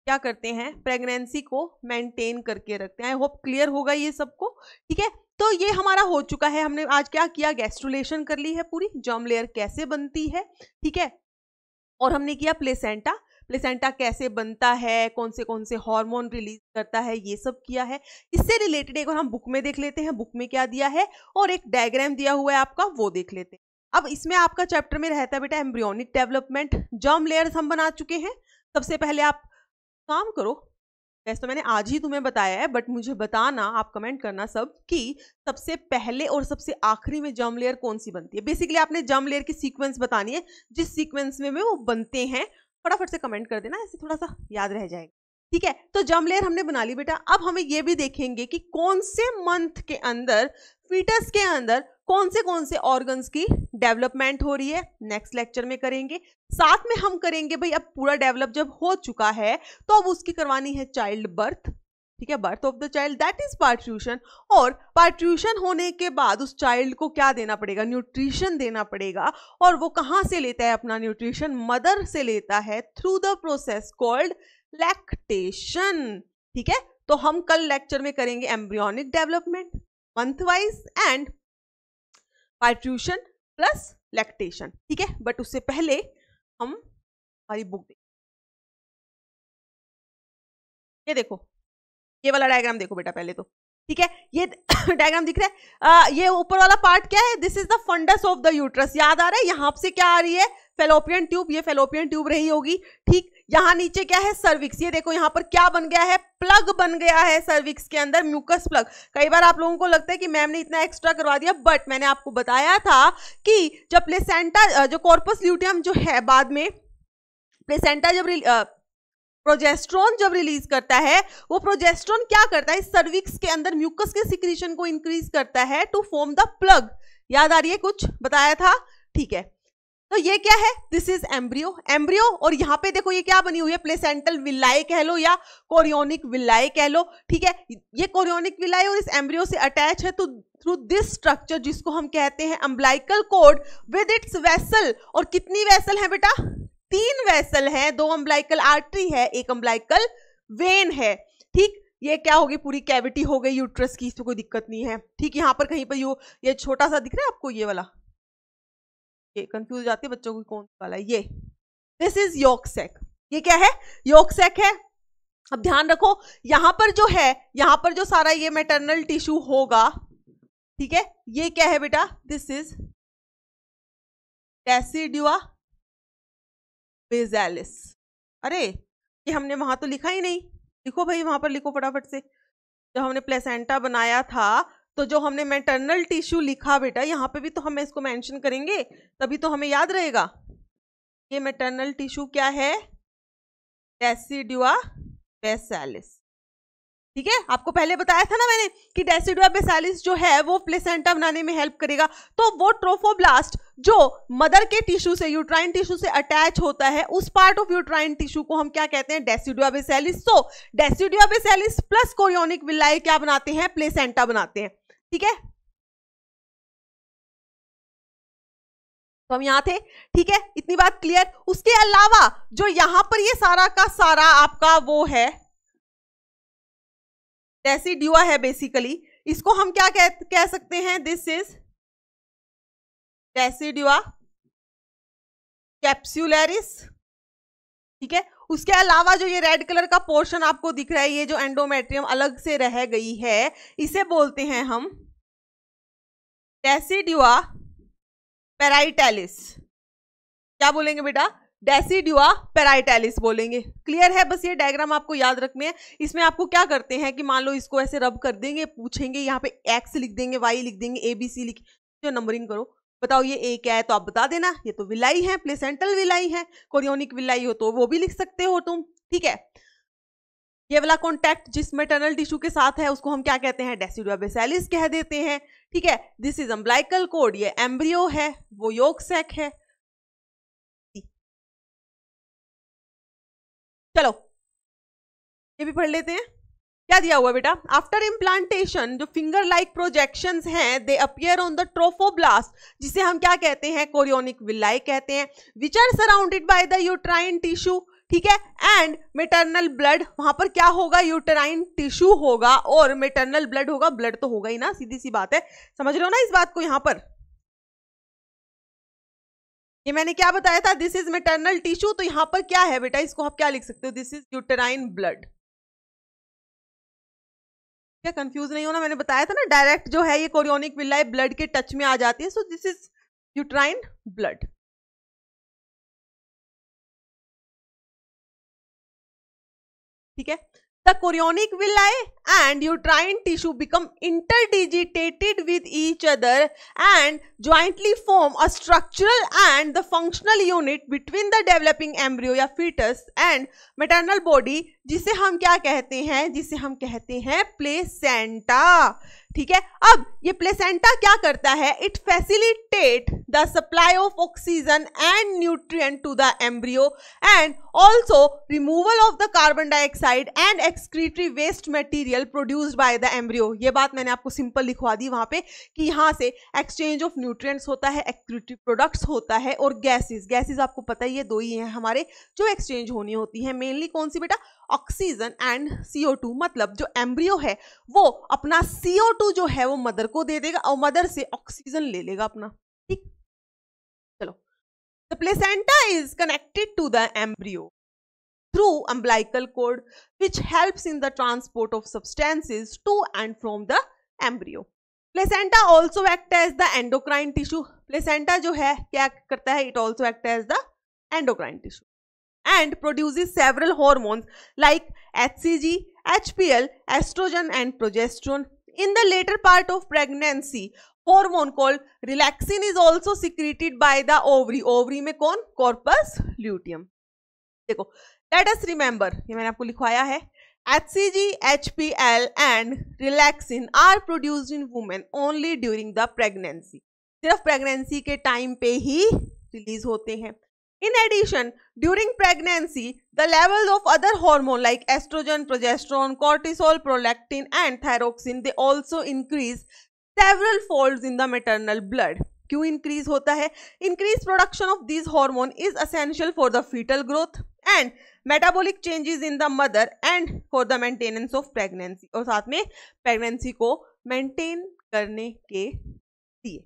Speaker 1: क्या करते हैं, प्रेगनेंसी को मेंटेन करके रखते हैं। आई होप क्लियर होगा ये सबको, ठीक है। तो ये हमारा हो चुका है, हमने आज क्या किया, गैस्ट्रुलेशन कर ली है पूरी, जर्म लेयर कैसे बनती है, ठीक है। और हमने किया प्लेसेंटा, प्लेसेंटा कैसे बनता है, कौन से हार्मोन रिलीज करता है, ये सब किया है। इससे रिलेटेड एक और हम बुक में देख लेते हैं, बुक में क्या दिया है, और एक डायग्राम दिया हुआ है आपका, वो देख लेते हैं। अब इसमें आपका चैप्टर में रहता है बेटा एम्ब्रियोनिक डेवलपमेंट, जर्म लेयर्स हम बना चुके हैं। सबसे पहले आप काम करो, वैसे तो मैंने आज ही तुम्हें बताया है, बट मुझे बताना, आप कमेंट करना सब कि सबसे पहले और सबसे आखिरी में जर्म लेयर कौन सी बनती है। बेसिकली आपने जर्म लेयर की सीक्वेंस बतानी है, जिस सीक्वेंस में वो बनते हैं, फटाफट से कमेंट कर देना, ऐसे थोड़ा सा याद रह जाएगा, ठीक है। तो जर्म लेयर हमने बना ली बेटा। अब हमें ये भी देखेंगे कि कौन से मंथ के अंदर फीटस के अंदर कौन से ऑर्गन्स की डेवलपमेंट हो रही है, नेक्स्ट लेक्चर में करेंगे। साथ में हम करेंगे भाई, अब पूरा डेवलप जब हो चुका है तो अब उसकी करवानी है चाइल्ड बर्थ, ठीक है, birth of the child, that is parturition. और पार्ट्यूशन होने के बाद उस चाइल्ड को क्या देना पड़ेगा, न्यूट्रिशन देना पड़ेगा। और वो कहाँ से लेता है अपना न्यूट्रिशन, मदर से लेता है, through the process called lactation, ठीक है। तो हम कल लेक्चर में करेंगे embryonic development month wise and parturition plus lactation, ठीक है। बट उससे पहले हम हमारी बुक देखें। ये देखो, ये वाला डायग्राम देखो बेटा पहले तो, ठीक है। ये डायग्राम दिख रहा है, ये ऊपर वाला पार्ट क्या है, this is the fundus of the uterus, याद आ रहा है। यहां से क्या आ रही है, फेलोपियन ट्यूब, ये फेलोपियन ट्यूब रही होगी, ठीक। यहां नीचे क्या है, सर्विक्स, ये देखो यहां पर क्या बन गया है, प्लग बन गया है सर्विक्स के अंदर, म्यूकस प्लग। कई बार आप लोगों को लगता है कि मैम ने इतना एक्स्ट्रा करवा दिया, बट मैंने आपको बताया था कि जब प्लेसेंटा, जो कॉर्पस ल्यूटियम जो है, बाद में प्लेसेंटा जब प्रोजेस्ट्रॉन जब रिलीज करता है, वो प्रोजेस्ट्रॉन क्या करता है, सर्विक्स के अंदर म्यूकस के सिक्रीशन को इंक्रीज करता है टू फॉर्म द प्लग। याद आ रही है, कुछ बताया था, ठीक है। तो ये क्या है, दिस इज एम्ब्रियो, एम्ब्रियो। और यहाँ पे देखो ये क्या बनी हुई है, प्लेसेंटल विलाई कह लो या कोरियोनिक विलाई कह लो, ठीक है। ये कोरियोनिक विलाई और इस एम्ब्रियो से अटैच है, तो थ्रू दिस स्ट्रक्चर जिसको हम कहते हैं umbilical cord with its vessel. और कितनी वेसल है बेटा, 3 वेसल है, 2 अम्बिलिकल आर्टरी है, 1 अम्बिलिकल वेन है, ठीक। ये क्या होगी, पूरी कैविटी हो गई यूट्रस की, इसमें कोई दिक्कत नहीं है, ठीक। यहाँ पर कहीं पर ये छोटा सा दिख रहा है आपको, ये वाला, ये कंफ्यूज जाते हैं बच्चों को कौन वाला है, ये दिस इज योक सैक, ये क्या है, योक सैक है। अब ध्यान रखो, यहां पर जो है, यहां पर जो सारा ये मैटरनल टिश्यू होगा, ठीक है, ये क्या है बेटा, दिस इज डेसिडुआ बेसालिस। अरे ये हमने वहां तो लिखा ही नहीं, लिखो भाई वहां पर लिखो फटाफट से। जब हमने प्लेसेंटा बनाया था तो जो हमने मैटरनल टिश्यू लिखा बेटा, यहाँ पे भी तो हम इसको मेंशन करेंगे, तभी तो हमें याद रहेगा। ये मैटरनल टिश्यू क्या है, डेसिडुआ बेसालिस, ठीक है। आपको पहले बताया था ना मैंने कि डेसिडुआ बेसालिस जो है वो प्लेसेंटा बनाने में हेल्प करेगा। तो वो ट्रोफोब्लास्ट जो मदर के टिश्यू से, यूट्राइन टिश्यू से अटैच होता है, उस पार्ट ऑफ यूट्राइन टिश्यू को हम क्या कहते हैं, decidua basalis. So decidua basalis plus chorionic villi क्या बनाते हैं, प्लेसेंटा बनाते हैं, ठीक है। तो हम यहां थे, ठीक है, इतनी बात क्लियर। उसके अलावा जो यहां पर ये सारा का सारा आपका वो है, डेसिडुआ है बेसिकली, इसको हम क्या कह सकते हैं, दिस इज डेसिडुआ कैप्सुलरिस, ठीक है। उसके अलावा जो ये रेड कलर का पोर्शन आपको दिख रहा है, ये जो एंडोमेट्रियम अलग से रह गई है, इसे बोलते हैं हम डेसिडुआ पेराइटैलिस। क्या बोलेंगे बेटा, डेसिडुआ पेराइटैलिस बोलेंगे। क्लियर है, बस ये डायग्राम आपको याद रखने हैं। इसमें आपको क्या करते हैं कि मान लो इसको ऐसे रब कर देंगे, पूछेंगे, यहाँ पे एक्स लिख देंगे, वाई लिख देंगे, ABC लिख, जो नंबरिंग करो, बताओ ये ए क्या है, तो आप बता देना, ये तो विलाई है, प्लेसेंटल विलाई है। कोरियोनिक विलाई हो तो वो भी लिख सकते हो तुम, ठीक है। ये वाला कॉन्टैक्ट जिस मेटर्नल टिश्यू के साथ है उसको हम क्या कहते हैं, डेसिडुआ बेसिलिस कह देते हैं। ठीक है, दिस इज अम्बिलिकल कोड, ये एम्ब्रियो है, वो योक सैक है। चलो ये भी पढ़ लेते हैं, क्या दिया हुआ बेटा, आफ्टर इम्प्लांटेशन जो फिंगर लाइक प्रोजेक्शंस हैं they appear on the trophoblast, जिसे हम क्या कहते हैं, कोरियोनिक विलाई कहते हैं, which are surrounded by the uterine tissue. ठीक है, एंड मेटरनल ब्लड, वहां पर क्या होगा, यूटेराइन टिश्यू होगा और मेटरनल ब्लड होगा, ब्लड तो होगा ही ना, सीधी सी बात है, समझ रहे हो ना इस बात को। यहां पर ये मैंने क्या बताया था, दिस इज मेटरनल टिश्यू, तो यहां पर क्या है बेटा, इसको आप क्या लिख सकते हो, दिस इज यूटेराइन ब्लड। क्या कंफ्यूज नहीं होना, मैंने बताया था ना डायरेक्ट जो है ये कोरियोनिक विलाई ब्लड के टच में आ जाती है, so this is uterine blood. ठीक है, the chorionic villi and uterine tissue become interdigitated with each other and jointly form a structural and the functional unit between the developing embryo या fetus and maternal body, जिसे हम क्या कहते हैं, जिसे हम कहते हैं प्लेसेंटा। ठीक है, अब ये प्लेसेंटा क्या करता है, it facilitate the supply of oxygen and nutrient to the embryo and also removal of the carbon dioxide and excretory waste material produced by the embryo. ये बात मैंने आपको सिंपल लिखवा दी वहां पे कि यहाँ से एक्सचेंज ऑफ न्यूट्रिएंट्स होता है, एक्सक्रीटरी प्रोडक्ट्स होता है, और गैसेस, गैसेस आपको पता ही है दो ही हैं हमारे जो एक्सचेंज होनी होती है, मेनली कौन सी बेटा, ऑक्सीजन एंड CO2। मतलब जो एम्ब्रियो है वो अपना CO2 जो है वो मदर को दे देगा और मदर से ऑक्सीजन ले लेगा अपना। ठीक, चलो, the placenta is connected to the embryo through umbilical cord which helps in the transport of substances to and from the embryo. Placenta also act as the endocrine tissue. Placenta जो है क्या करता है, it also act as the endocrine tissue and produces several hormones like HCG, HPL, estrogen and progesterone. In the later part of pregnancy, hormone called relaxin is also secreted by the ovary. ovary में कौन, corpus luteum। देखो, let us remember, ये मैंने आपको लिखवाया है, HCG, HPL and relaxin are produced in women only during the pregnancy। सिर्फ pregnancy के टाइम पे ही रिलीज होते हैं। In addition, during pregnancy, the levels of other hormones like estrogen, progesterone, cortisol, prolactin, and thyroxine they also increase several folds in the maternal blood. क्यों increase होता है? Increased production of these hormones is essential for the fetal growth and metabolic changes in the mother and for the maintenance of pregnancy। और साथ में pregnancy को maintain करने के लिए।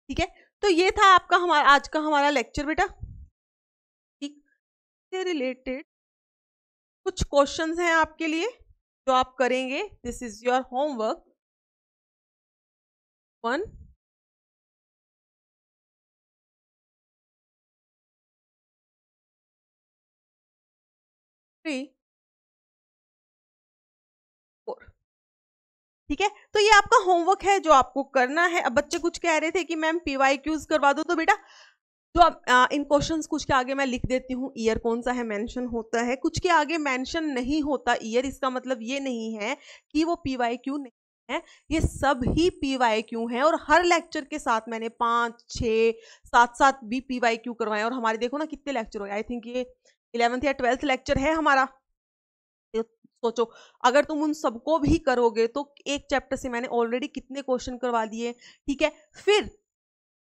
Speaker 1: ठीक है, तो ये था आपका हमारा आज का हमारा लेक्चर बेटा। से रिलेटेड कुछ क्वेश्चंस हैं आपके लिए जो आप करेंगे। This is your homework 1। ठीक है, तो ये आपका होमवर्क है जो आपको करना है। अब बच्चे कुछ कह रहे थे कि मैम PYQs करवा दो, तो बेटा तो अब इन क्वेश्चंस कुछ के आगे मैं लिख देती हूँ ईयर कौन सा है मेंशन होता है, कुछ के आगे मेंशन नहीं होता ईयर। इसका मतलब ये नहीं है कि वो PYQ नहीं है, ये सब ही PYQ है। और हर लेक्चर के साथ मैंने 5, 6, 7 भी PYQ करवाए। और हमारे देखो ना कितने लेक्चर हो गए, आई थिंक ये 11th या 12th लेक्चर है हमारा। सोचो अगर तुम उन सबको भी करोगे तो एक चैप्टर से मैंने ऑलरेडी कितने क्वेश्चन करवा दिए। ठीक है, फिर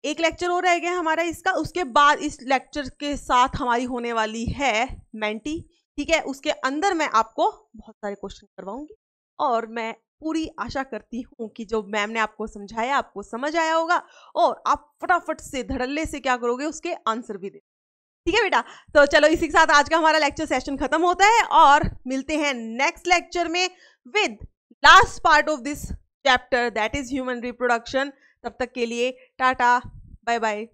Speaker 1: एक लेक्चर और रह गया हमारा इसका, उसके बाद इस लेक्चर के साथ हमारी होने वाली है मेंटी। ठीक है, उसके अंदर मैं आपको बहुत सारे क्वेश्चन करवाऊंगी और मैं पूरी आशा करती हूँ कि जो मैम ने आपको समझाया आपको समझ आया होगा और आप फटाफट से धड़ल्ले से क्या करोगे, उसके आंसर भी दे। ठीक है बेटा, तो चलो इसी के साथ आज का हमारा लेक्चर सेशन खत्म होता है और मिलते हैं नेक्स्ट लेक्चर में with last part of this chapter that is human reproduction. तब तक के लिए टाटा, बाय बाय।